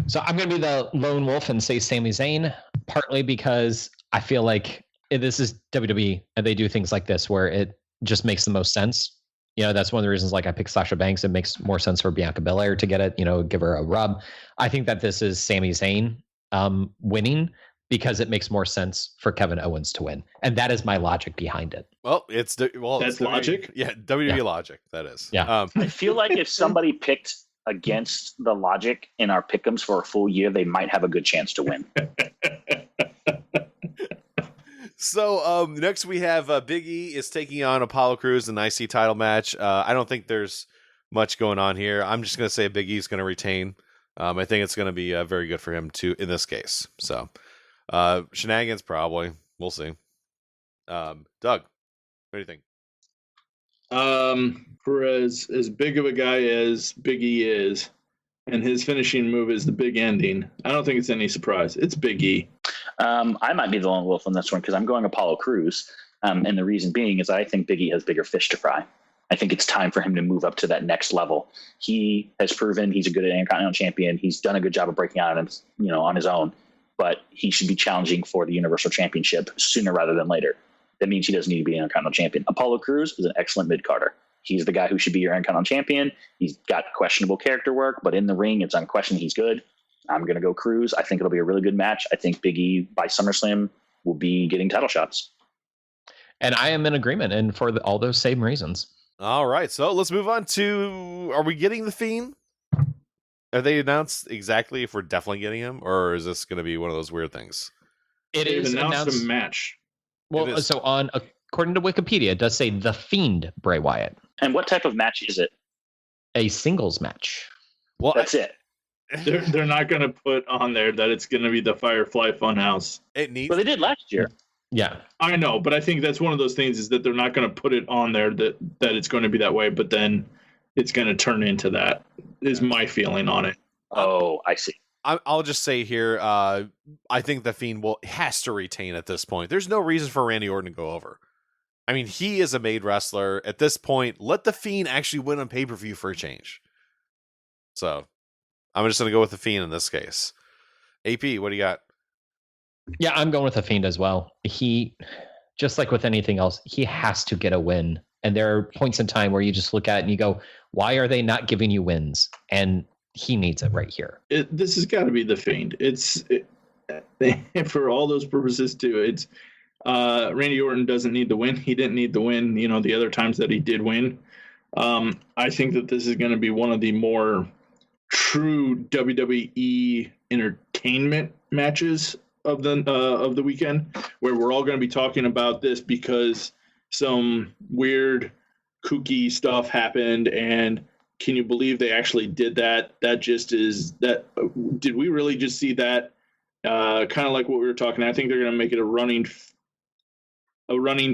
So I'm going to be the lone wolf and say Sami Zayn, partly because I feel like this is WWE and they do things like this where it just makes the most sense. That's one of the reasons like I picked Sasha Banks. It makes more sense for Bianca Belair to get it, give her a rub. I think that this is Sami Zayn winning because it makes more sense for Kevin Owens to win. And that is my logic behind it. Well, that's it's logic. Yeah, WWE logic. That is. Yeah. I feel like if somebody picked against the logic in our pick'ems for a full year, they might have a good chance to win. So next we have Big E is taking on Apollo Crews in an IC title match. I don't think there's much going on here. I'm just going to say Big E is going to retain. I think it's going to be very good for him too in this case. So shenanigans probably. We'll see. Doug, what do you think? For as big of a guy as Big E is, and his finishing move is the big ending, I don't think it's any surprise. It's Big E. I might be the lone wolf on this one because I'm going Apollo Crews. And the reason being is I think Big E has bigger fish to fry. I think it's time for him to move up to that next level. He has proven he's a good Intercontinental champion. He's done a good job of breaking out on his own, but he should be challenging for the Universal Championship sooner rather than later. That means he doesn't need to be an Intercontinental champion. Apollo Crews is an excellent mid-carder. He's the guy who should be your Intercontinental champion. He's got questionable character work, but in the ring, it's unquestioned he's good. I'm going to go Crews. I think it'll be a really good match. I think Big E by SummerSlam will be getting title shots. And I am in agreement, and for all those same reasons. All right, so let's move on to, are we getting The Fiend? Have they announced exactly if we're definitely getting him, or is this going to be one of those weird things? They've announced a match. Well, so according to Wikipedia, it does say The Fiend Bray Wyatt. And what type of match is it? A singles match. Well, That's it. They're not going to put on there that it's going to be the Firefly Funhouse. It needs. Well, they did last year. Yeah, I know, but I think that's one of those things is that they're not going to put it on there that it's going to be that way, but then it's going to turn into that. Is my feeling on it. Oh, I see. I'll just say here, I think the Fiend has to retain at this point. There's no reason for Randy Orton to go over. I mean, he is a made wrestler at this point. Let the Fiend actually win on pay-per-view for a change. So I'm just going to go with the Fiend in this case. AP, what do you got? Yeah, I'm going with the Fiend as well. He, just like with anything else, he has to get a win. And there are points in time where you just look at it and you go, why are they not giving you wins? And he needs it right here. This has got to be the Fiend. For all those purposes too. It's Randy Orton doesn't need the win. He didn't need the win, the other times that he did win. I think that this is going to be one of the more true WWE entertainment matches of the weekend, where we're all going to be talking about this because some weird kooky stuff happened, and can you believe they actually did that? That just is that. Did we really just see that? Kind of like what we were talking. I think they're going to make it a running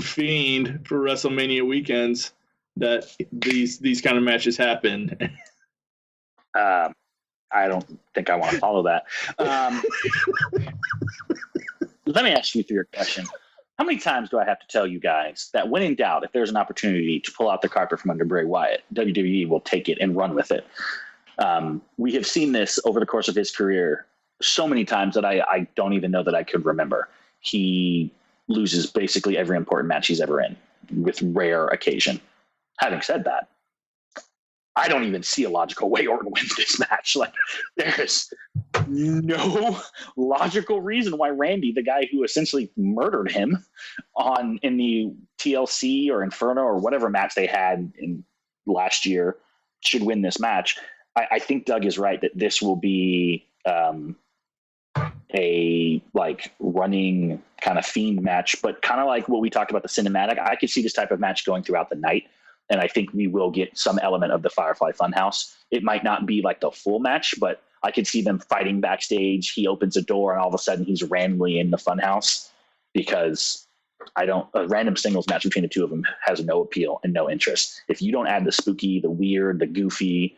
Fiend for WrestleMania weekends, that these kind of matches happen. I don't think I want to follow that. Let me ask you through your question. How many times do I have to tell you guys that when in doubt, if there's an opportunity to pull out the carpet from under Bray Wyatt, WWE will take it and run with it? We have seen this over the course of his career so many times that I don't even know that I could remember. He loses basically every important match he's ever in, with rare occasion. Having said that, I don't even see a logical way Orton wins this match. Like, there's no logical reason why Randy, the guy who essentially murdered him in the TLC or Inferno or whatever match they had in last year, should win this match. I think Doug is right that this will be a running kind of Fiend match, but kind of like what we talked about the cinematic. I could see this type of match going throughout the night, And I think we will get some element of the Firefly Funhouse. It might not be like the full match, but I could see them fighting backstage. He opens a door and all of a sudden he's randomly in the Funhouse, because a random singles match between the two of them has no appeal and no interest. If you don't add the spooky, the weird, the goofy,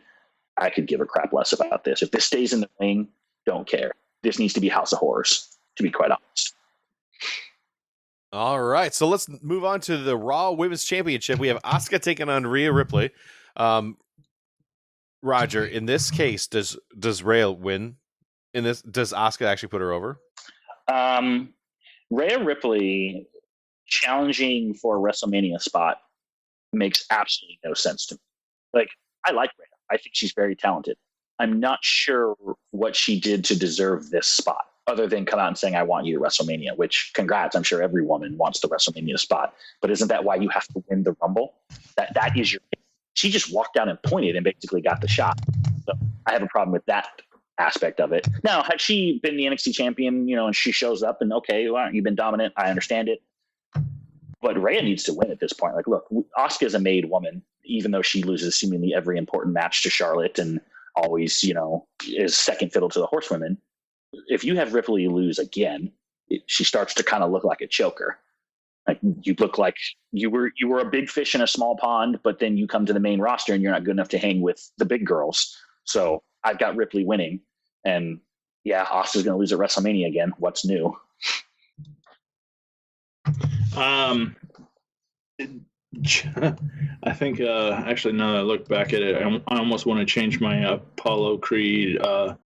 I could give a crap less about this. If this stays in the ring, don't care. This needs to be House of Horrors, to be quite honest. All right, so let's move on to the Raw Women's Championship. We have Asuka taking on Rhea Ripley. Roger, in this case, does Rhea win? In this, does Asuka actually put her over? Rhea Ripley challenging for a WrestleMania spot makes absolutely no sense to me. Like, I like Rhea. I think she's very talented. I'm not sure what she did to deserve this spot, other than come out and saying, I want you to WrestleMania, which, congrats, I'm sure every woman wants the WrestleMania spot. But isn't that why you have to win the Rumble? That is your... She just walked down and pointed and basically got the shot. So I have a problem with that aspect of it. Now, had she been the NXT champion, and she shows up and, okay, well, you've been dominant, I understand it. But Rhea needs to win at this point. Like, look, Asuka's a made woman, even though she loses seemingly every important match to Charlotte and always, is second fiddle to the horsewomen. If you have Ripley lose again, she starts to kind of look like a choker. Like, you look like you were a big fish in a small pond, but then you come to the main roster and you're not good enough to hang with the big girls. So I've got Ripley winning, and yeah, Asuka's going to lose at WrestleMania again. What's new? I think actually, now that I look back at it, I almost want to change my Apollo Creed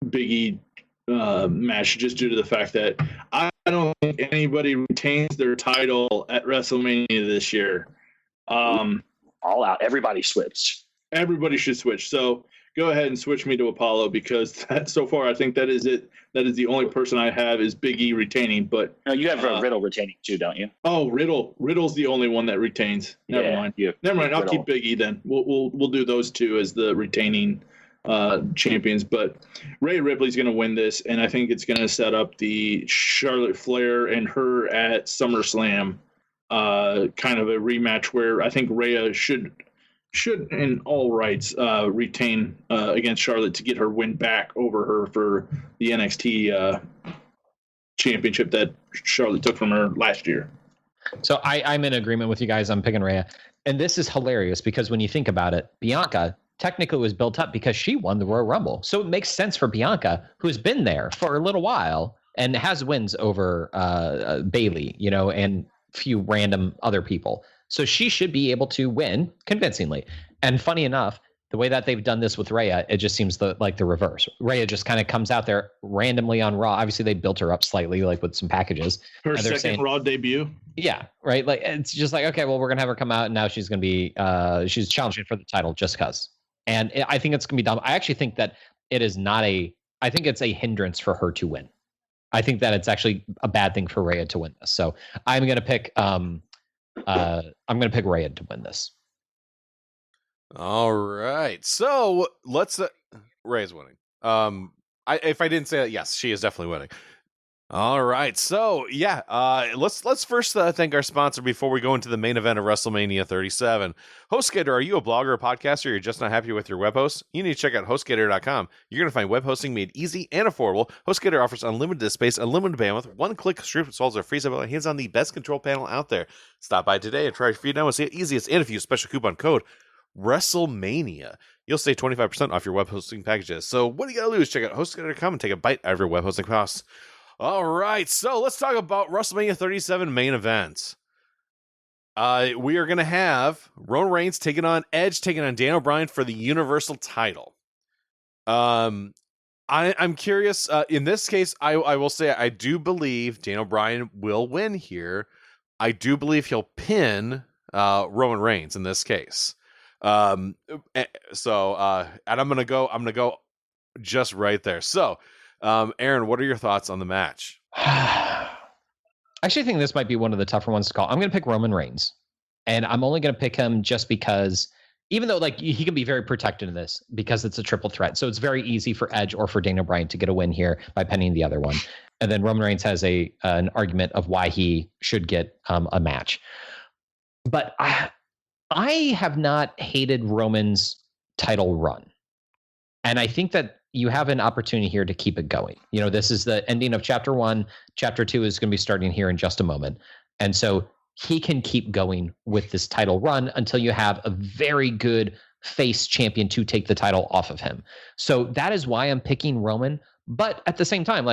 Big E match, just due to the fact that I don't think anybody retains their title at WrestleMania this year. All out. Everybody switch. Everybody should switch. So go ahead and switch me to Apollo, because so far I think that is it. That is the only person I have is Big E retaining. But no, you have Riddle retaining too, don't you? Oh, Riddle's the only one that retains. Never mind. Never mind. I'll keep Big E then. We'll do those two as the retaining champions. But Rhea Ripley's going to win this, and I think it's going to set up the Charlotte Flair and her at SummerSlam kind of a rematch, where I think Rhea should in all rights retain against Charlotte to get her win back over her for the NXT championship that Charlotte took from her last year. So I'm in agreement with you guys. I'm picking Rhea. And this is hilarious because when you think about it, Bianca technically was built up because she won the Royal Rumble. So it makes sense for Bianca, who's been there for a little while and has wins over Bayley, and few random other people. So she should be able to win convincingly. And funny enough, the way that they've done this with Rhea, it just seems like the reverse. Rhea just kind of comes out there randomly on Raw. Obviously, they built her up slightly, like with some packages. Her second Raw debut. Yeah, right. Like, it's just like, okay, well, we're gonna have her come out, and now she's gonna be she's challenging for the title just because. And I think it's gonna be dumb. I actually think that it is not I think it's a hindrance for her to win. I think that it's actually a bad thing for Rhea to win this. So I'm gonna pick Rhea to win this. All right, so let's Rhea's winning. If I didn't say that, yes, she is definitely winning. All right, so yeah, let's first thank our sponsor before we go into the main event of WrestleMania 37. HostGator, are you a blogger or podcaster? You're just not happy with your web host? You need to check out HostGator.com. You're going to find web hosting made easy and affordable. HostGator offers unlimited space, unlimited bandwidth, one-click script solves are freezable, and hands on the best control panel out there. Stop by today and try it free now and see how easy it's. And if you use special coupon code WrestleMania, you'll save 25% off your web hosting packages. So what do you got to lose? Check out HostGator.com and take a bite out of your web hosting costs. All right, so let's talk about WrestleMania 37 main event. We are going to have Roman Reigns taking on Edge, taking on Daniel Bryan for the Universal title. I'm curious. In this case, I will say I do believe Daniel Bryan will win here. I do believe he'll pin Roman Reigns in this case. And I'm gonna go just right there. So. Aaron, what are your thoughts on the match? I actually think this might be one of the tougher ones to call. I'm going to pick Roman Reigns, and I'm only going to pick him just because, even though he can be very protected in this because it's a triple threat, so it's very easy for Edge or for Daniel Bryan to get a win here by pinning the other one, and then Roman Reigns has an argument of why he should get a match. But I have not hated Roman's title run. And I think that you have an opportunity here to keep it going. This is the ending of chapter 1. Chapter 2 is going to be starting here in just a moment. And so he can keep going with this title run until you have a very good face champion to take the title off of him. So that is why I'm picking Roman. But at the same time,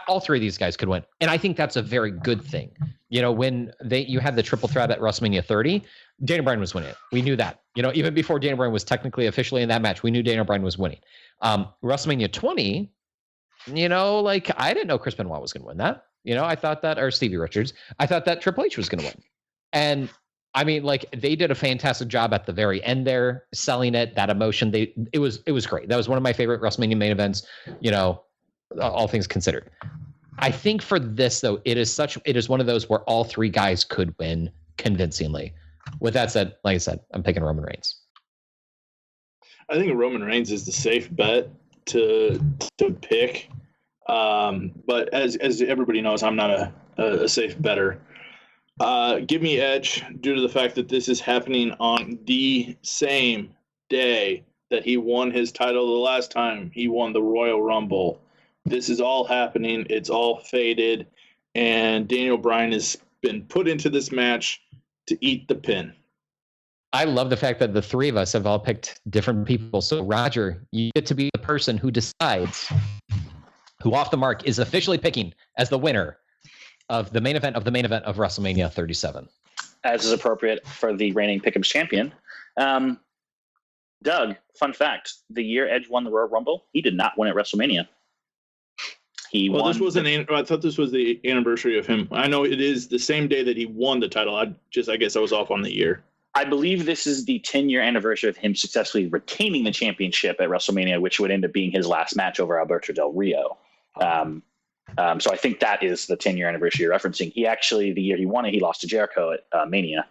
all three of these guys could win. And I think that's a very good thing. When you had the triple threat at WrestleMania 30, Daniel Bryan was winning it. We knew that. Even before Daniel Bryan was technically officially in that match, we knew Daniel Bryan was winning. WrestleMania 20, I didn't know Chris Benoit was going to win that. I thought that, or Stevie Richards, I thought that Triple H was going to win. And I mean, they did a fantastic job at the very end there, selling it, that emotion. It was great. That was one of my favorite WrestleMania main events, all things considered. I think for this, though, it is one of those where all three guys could win convincingly. With that said, like I said, I'm picking Roman Reigns. I think Roman Reigns is the safe bet to pick. But as everybody knows, I'm not a safe bettor. Give me Edge due to the fact that this is happening on the same day that he won his title the last time he won the Royal Rumble. This is all happening. It's all faded. And Daniel Bryan has been put into this match to eat the pin. I love the fact that the three of us have all picked different people. So, Roger, you get to be the person who decides who Off the Mark is officially picking as the winner of the main event of WrestleMania 37. As is appropriate for the reigning Pick'ems champion. Doug, fun fact, the year Edge won the Royal Rumble, he did not win at WrestleMania. I thought this was the anniversary of him. I know it is the same day that he won the title. I guess I was off on the year. I believe this is the 10-year anniversary of him successfully retaining the championship at WrestleMania, which would end up being his last match over Alberto Del Rio. So I think that is the 10-year anniversary you're referencing. He actually, the year he won it, he lost to Jericho at Mania.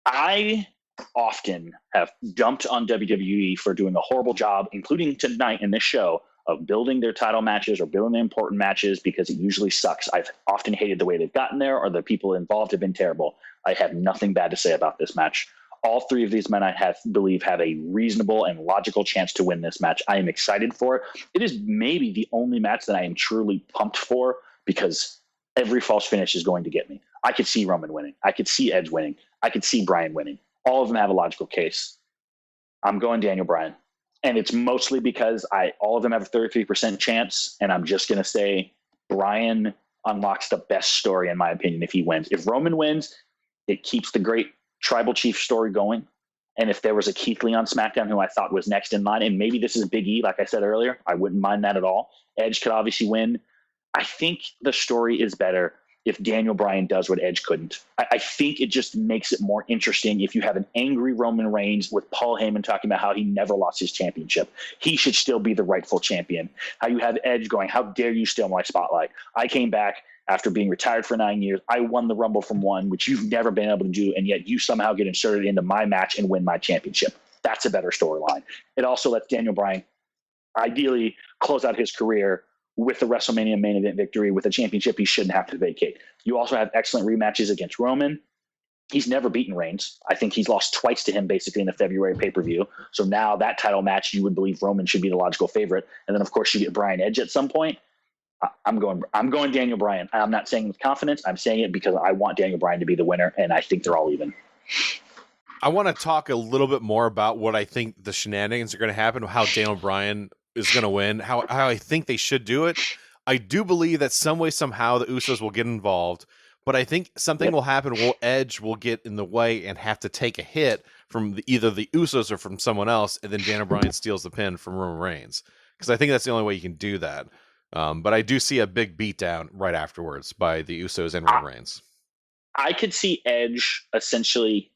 I often have dumped on WWE for doing a horrible job, including tonight in this show, of building their title matches or building the important matches because it usually sucks. I've often hated the way they've gotten there or the people involved have been terrible. I have nothing bad to say about this match. All three of these men I believe have a reasonable and logical chance to win this match. I am excited for it. It is maybe the only match that I am truly pumped for because every false finish is going to get me. I could see Roman winning. I could see Edge winning. I could see Bryan winning. All of them have a logical case. I'm going Daniel Bryan. And it's mostly because all of them have a 33% chance. And I'm just going to say Bryan unlocks the best story, in my opinion, if he wins. If Roman wins, it keeps the great Tribal Chief story going. And if there was a Keith Lee on SmackDown who I thought was next in line, and maybe this is Big E, like I said earlier, I wouldn't mind that at all. Edge could obviously win. I think the story is better if Daniel Bryan does what Edge couldn't. I think it just makes it more interesting if you have an angry Roman Reigns with Paul Heyman talking about how he never lost his championship. He should still be the rightful champion. How you have Edge going, how dare you steal my spotlight? I came back after being retired for 9 years. I won the Rumble from one, which you've never been able to do, and yet you somehow get inserted into my match and win my championship. That's a better storyline. It also lets Daniel Bryan ideally close out his career with the WrestleMania main event victory with a championship he shouldn't have to vacate. You also have excellent rematches against Roman. He's never beaten Reigns. I think he's lost twice to him basically in the February pay-per-view. So now that title match, you would believe Roman should be the logical favorite. And then of course you get Bryan Edge at some point. I'm going Daniel Bryan. I'm not saying with confidence. I'm saying it because I want Daniel Bryan to be the winner, and I think they're all even. I want to talk a little bit more about what I think the shenanigans are going to happen, how Daniel Bryan is going to win, how I think they should do it. I do believe that some way, somehow, the Usos will get involved, but I think something will happen where Edge will get in the way and have to take a hit from either the Usos or from someone else, and then Daniel Bryan steals the pin from Roman Reigns. Because I think that's the only way you can do that. But I do see a big beatdown right afterwards by the Usos and Roman Reigns. I could see Edge essentially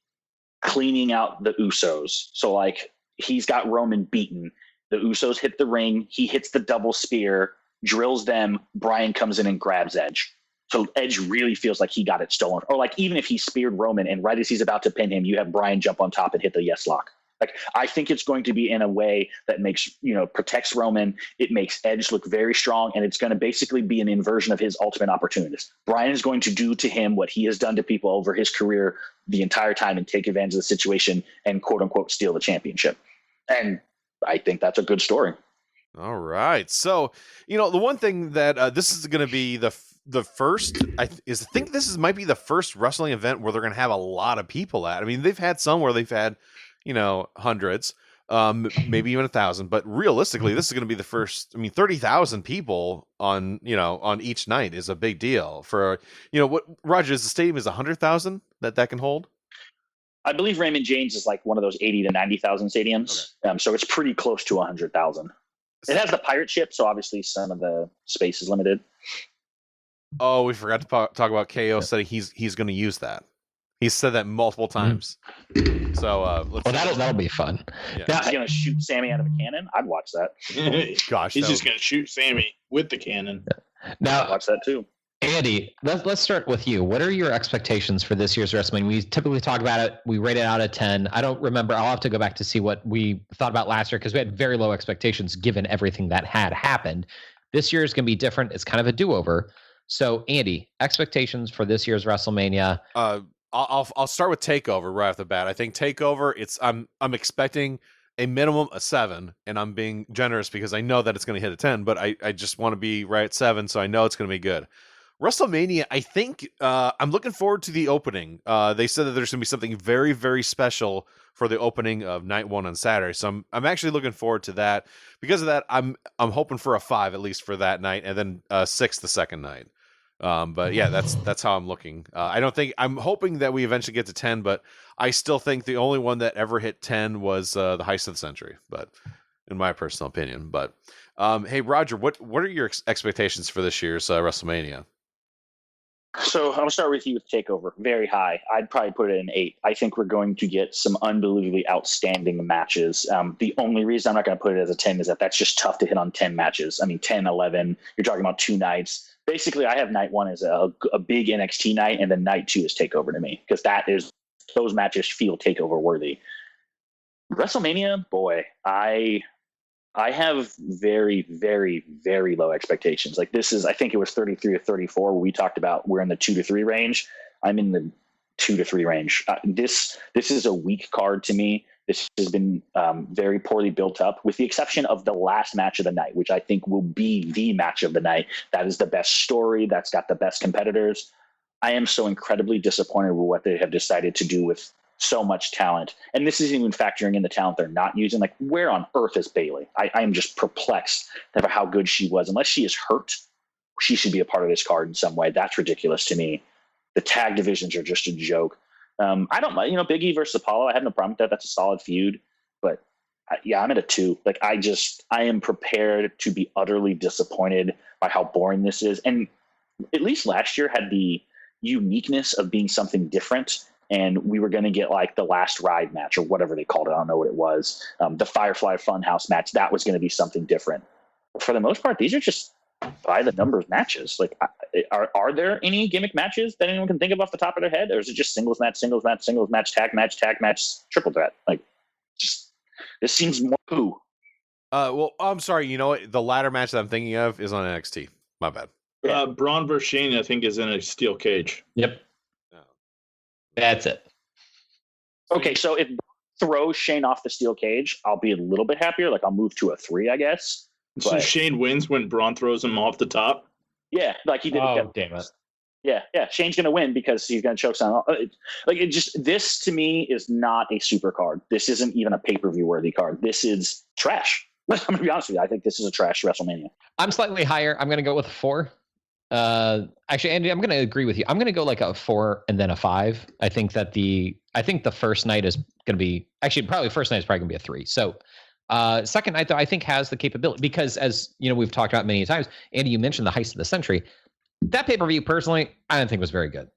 cleaning out the Usos. So, like, he's got Roman beaten. The Usos hit the ring. He hits the double spear, drills them. Bryan comes in and grabs Edge. So Edge really feels like he got it stolen. Or, like, even if he speared Roman and right as he's about to pin him, you have Bryan jump on top and hit the yes lock. Like, I think it's going to be in a way that makes, protects Roman. It makes Edge look very strong, and it's going to basically be an inversion of his ultimate opportunities. Brian is going to do to him what he has done to people over his career the entire time and take advantage of the situation and quote unquote steal the championship. And I think that's a good story. All right. So, the one thing that this is going to be the first, I think this might be the first wrestling event where they're going to have a lot of people at. I mean, they've had some where they've had, hundreds, maybe even 1,000, but realistically, this is going to be the first. I mean, 30,000 people on each night is a big deal for, what Roger, is the stadium is 100,000 that can hold? I believe Raymond James is like one of those 80 to 90,000 stadiums. Okay. So it's pretty close to 100,000. It has the pirate ship, so obviously some of the space is limited. Oh, we forgot to talk about KO saying he's going to use that. He's said that multiple times. Mm-hmm. So that'll be fun. Yeah. He's going to shoot Sammy out of a cannon. I'd watch that. Gosh, he's just going to shoot Sammy with the cannon. Now, I'd watch that too. Andy, let's start with you. What are your expectations for this year's Wrestlemania? We typically talk about it. We rate it out of 10. I don't remember. I'll have to go back to see what we thought about last year because we had very low expectations given everything that had happened. This year is going to be different. It's kind of a do-over. So, Andy, expectations for this year's WrestleMania? I'll start with TakeOver right off the bat. I think TakeOver. I'm expecting a minimum of 7, and I'm being generous because I know that it's going to hit a 10, but I just want to be right at 7, so I know it's going to be good. WrestleMania, I think I'm looking forward to the opening. They said that there's going to be something very, very special for the opening of night 1 on Saturday. So I'm actually looking forward to that. Because of that, I'm hoping for a 5 at least for that night, and then 6 the second night. But yeah, that's how I'm looking. I'm hoping that we eventually get to 10, but I still think the only one that ever hit 10 was the Heist of the Century, but in my personal opinion. But hey, Roger, what are your expectations for this year's WrestleMania? So I'm going to start with you with TakeOver. Very high. I'd probably put it in 8. I think we're going to get some unbelievably outstanding matches. The only reason I'm not going to put it as a 10 is that's just tough to hit on 10 matches. I mean, 10, 11, you're talking about 2 nights. Basically, I have night 1 as a big NXT night, and then night 2 is TakeOver to me because those matches feel TakeOver worthy. WrestleMania, boy, I have very, very, very low expectations. Like I think it was 33 or 34 where we talked about we're in the 2 to 3 range. I'm in the 2 to 3 range. This is a weak card to me. This has been very poorly built up, with the exception of the last match of the night, which I think will be the match of the night. That is the best story. That's got the best competitors. I am so incredibly disappointed with what they have decided to do with so much talent. And this isn't even factoring in the talent they're not using. Like, where on earth is Bayley? I am just perplexed about how good she was. Unless she is hurt, she should be a part of this card in some way. That's ridiculous to me. The tag divisions are just a joke. I don't mind, Big E versus Apollo. I have no problem with that. That's a solid feud. But I'm at a 2. Like, I am prepared to be utterly disappointed by how boring this is. And at least last year had the uniqueness of being something different. And we were going to get like the last ride match or whatever they called it. I don't know what it was. The Firefly Funhouse match. That was going to be something different. But for the most part, these are just by the numbers matches. Like, are there any gimmick matches that anyone can think of off the top of their head? Or is it just singles match, tag match, triple threat? Like, just, this seems more poo. Well, I'm sorry. You know what? The latter match that I'm thinking of is on NXT. My bad. Braun versus Shane, I think, is in a steel cage. Yep. That's it. Okay, so if throws Shane off the steel cage, I'll be a little bit happier. Like, I'll move to a 3, I guess. So Shane wins when Braun throws him off the top? Yeah, like he did. Oh, damn it. Yeah. Shane's going to win because he's going to choke someone. Like, this to me is not a super card. This isn't even a pay-per-view worthy card. This is trash. I'm going to be honest with you. I think this is a trash WrestleMania. I'm slightly higher. I'm going to go with a 4. Actually, Andy, I'm going to agree with you. I'm going to go like a 4 and then a 5. I think the first night is going to be first night is probably going to be a 3. So, second night though, I think has the capability because, as you know, we've talked about many times. Andy, you mentioned the Heist of the Century. That pay-per-view, personally, I didn't think was very good,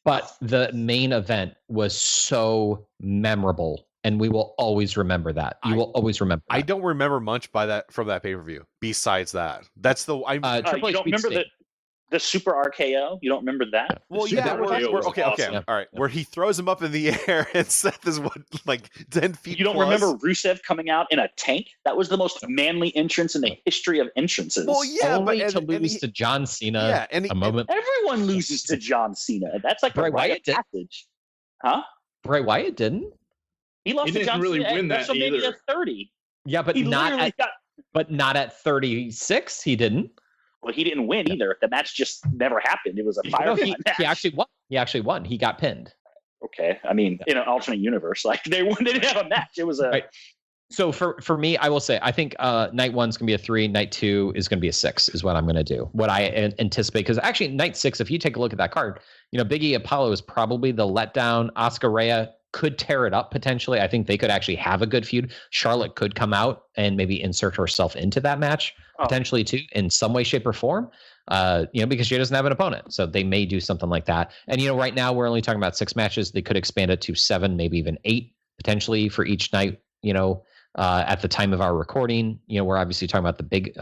but the main event was so memorable, and we will always remember that. You will always remember that. I don't remember much from that pay-per-view. Besides that, that's the you don't remember that. The Super RKO. You don't remember that? Well, Super yeah. RKO was Okay. awesome. All right. Where he throws him up in the air and Seth is like 10 feet. You don't plus. remember Rusev coming out in a tank? That was the most manly entrance in the history of entrances. Well, yeah, Only but to lose to John Cena. Yeah, and a moment. Everyone loses to John Cena. That's like Bray a rite Wyatt of did. passage. Huh? Bray Wyatt didn't. He lost He to didn't John really Cena win at that WrestleMania either. 30. Yeah, but He not literally at got. but not at 36. He didn't. Well, he didn't win either. The match just never happened. It was a No, Firefly match. he actually won. He actually won. He got pinned. Okay, I mean, in an alternate universe, like they didn't have a match. It was a. Right. So for me, I will say I think night 1's gonna be a 3. Night 2 is gonna be a 6. Is what I'm gonna do. What I anticipate, because actually night 6, if you take a look at that card, Big E Apollo is probably the letdown. Asuka Rhea could tear it up potentially. I think they could actually have a good feud. Charlotte could come out and maybe insert herself into that match potentially too in some way, shape, or form. Because she doesn't have an opponent, so they may do something like that. And right now we're only talking about 6 matches. They could expand it to 7, maybe even 8 potentially for each night. At the time of our recording, we're obviously talking about the big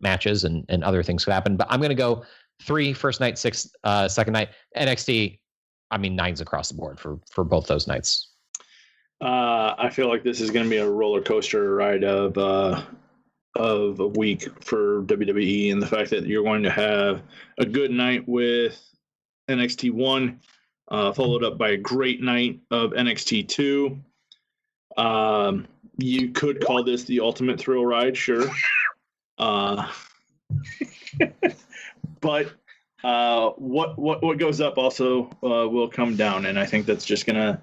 matches and other things could happen. But I'm going to go 3 first night, 6 second night. NXT, 9s across the board for both those nights. I feel like this is going to be a roller coaster ride of a week for WWE, and the fact that you're going to have a good night with NXT 1, followed up by a great night of NXT 2. You could call this the ultimate thrill ride, sure. But what goes up also will come down, and I think that's just gonna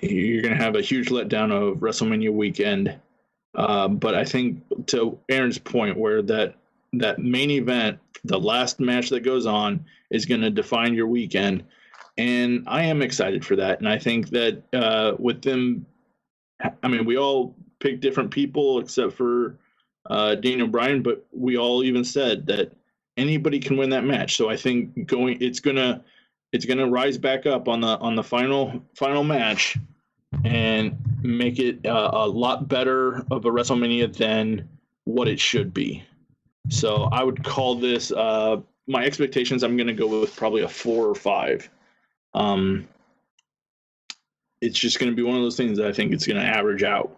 you're gonna have a huge letdown of WrestleMania weekend. But I think to Aaron's point, where that main event, the last match that goes on, is gonna define your weekend, and I am excited for that. And I think that with them, we all picked different people except for Daniel Bryan, but we all even said that anybody can win that match. So I think it's gonna rise back up on the final match and make it a lot better of a WrestleMania than what it should be. So I would call this my expectations. I'm going to go with probably a 4 or 5. It's just going to be one of those things that I think it's going to average out.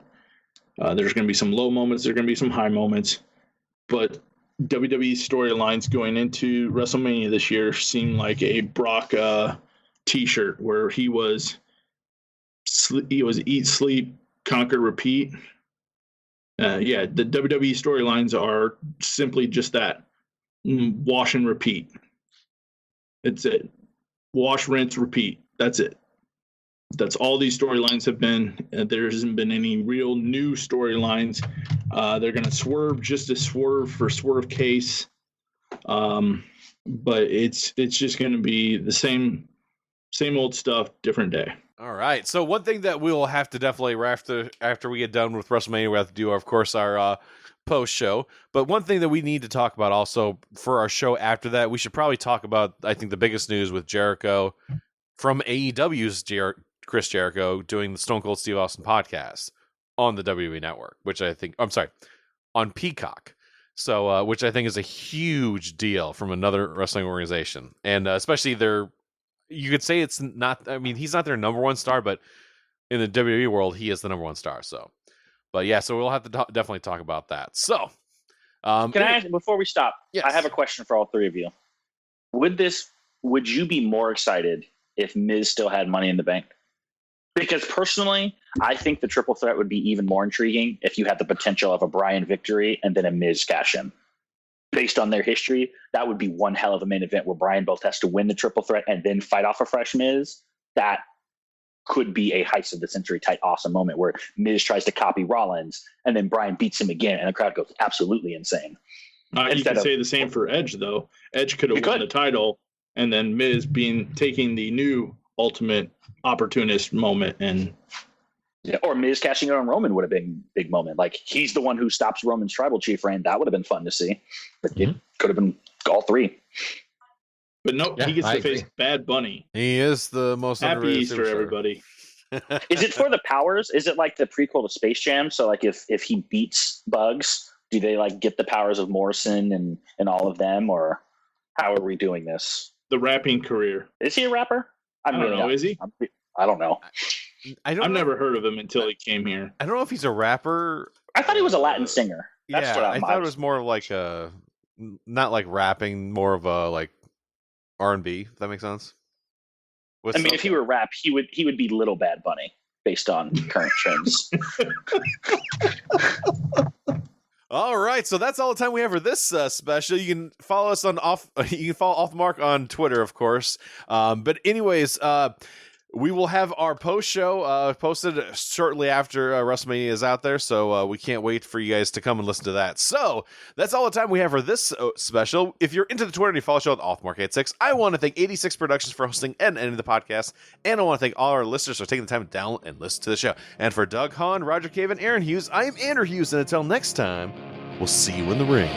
There's going to be some low moments. There's going to be some high moments. But WWE storylines going into WrestleMania this year seem like a Brock T-shirt where he was eat, sleep, conquer, repeat. The WWE storylines are simply just that. Wash and repeat. It's it. Wash, rinse, repeat. That's it. That's all these storylines have been. There hasn't been any real new storylines. They're going to swerve just to swerve for swerve case. But it's just going to be the same old stuff, different day. All right. So one thing that we will have to definitely after we get done with WrestleMania, we have to do, of course, our post show. But one thing that we need to talk about also for our show after that, we should probably talk about, I think, the biggest news with Jericho from AEW's Chris Jericho doing the Stone Cold Steve Austin podcast on the WWE Network, on Peacock. So, which I think is a huge deal from another wrestling organization, and especially you could say it's not. He's not their number one star, but in the WWE world, he is the number one star. So, but yeah, so we'll have to definitely talk about that. So, can I ask before we stop? Yes. I have a question for all three of you. Would you be more excited if Miz still had Money in the Bank? Because personally, I think the triple threat would be even more intriguing if you had the potential of a Bryan victory and then a Miz cash in. Based on their history, that would be one hell of a main event where Bryan both has to win the triple threat and then fight off a fresh Miz. That could be a heist of the century type awesome moment where Miz tries to copy Rollins and then Bryan beats him again and the crowd goes absolutely insane. You could say the same for Edge, though. Edge could have won the title and then Miz taking the new ultimate opportunist moment, and or Miz cashing in on Roman would have been a big moment. Like he's the one who stops Roman's tribal chief reign. That would have been fun to see. But it could have been all three. But no, he gets to face Bad Bunny. He is the most happy Easter, superstar. everybody. Is it for the powers? Is it like the prequel to Space Jam? So like if he beats Bugs, Do they like get the powers of Morrison and all of them, or how are we doing this? The rapping career. Is he a rapper? I don't know. Is he? I don't know. I've never heard of him until he came here. I don't know if he's a rapper. I thought he was a Latin singer. That's what I thought it was more of like a, not like rapping, more of a like R&B. If that makes sense. I mean, if he were rap, he would be Little Bad Bunny based on current trends. All right, so that's all the time we have for this special. You can follow us on You can follow Off the Mark on Twitter, of course. But anyways, we will have our post show posted shortly after WrestleMania is out there. So we can't wait for you guys to come and listen to that. So that's all the time we have for this special. If you're into the Twitter and you follow the show at Off the Mark 86, I want to thank 86 Productions for hosting and ending the podcast. And I want to thank all our listeners for taking the time to download and listen to the show. And for Doug Hahn, Roger Cave, and Aaron Hughes, I am Andrew Hughes. And until next time, we'll see you in the ring.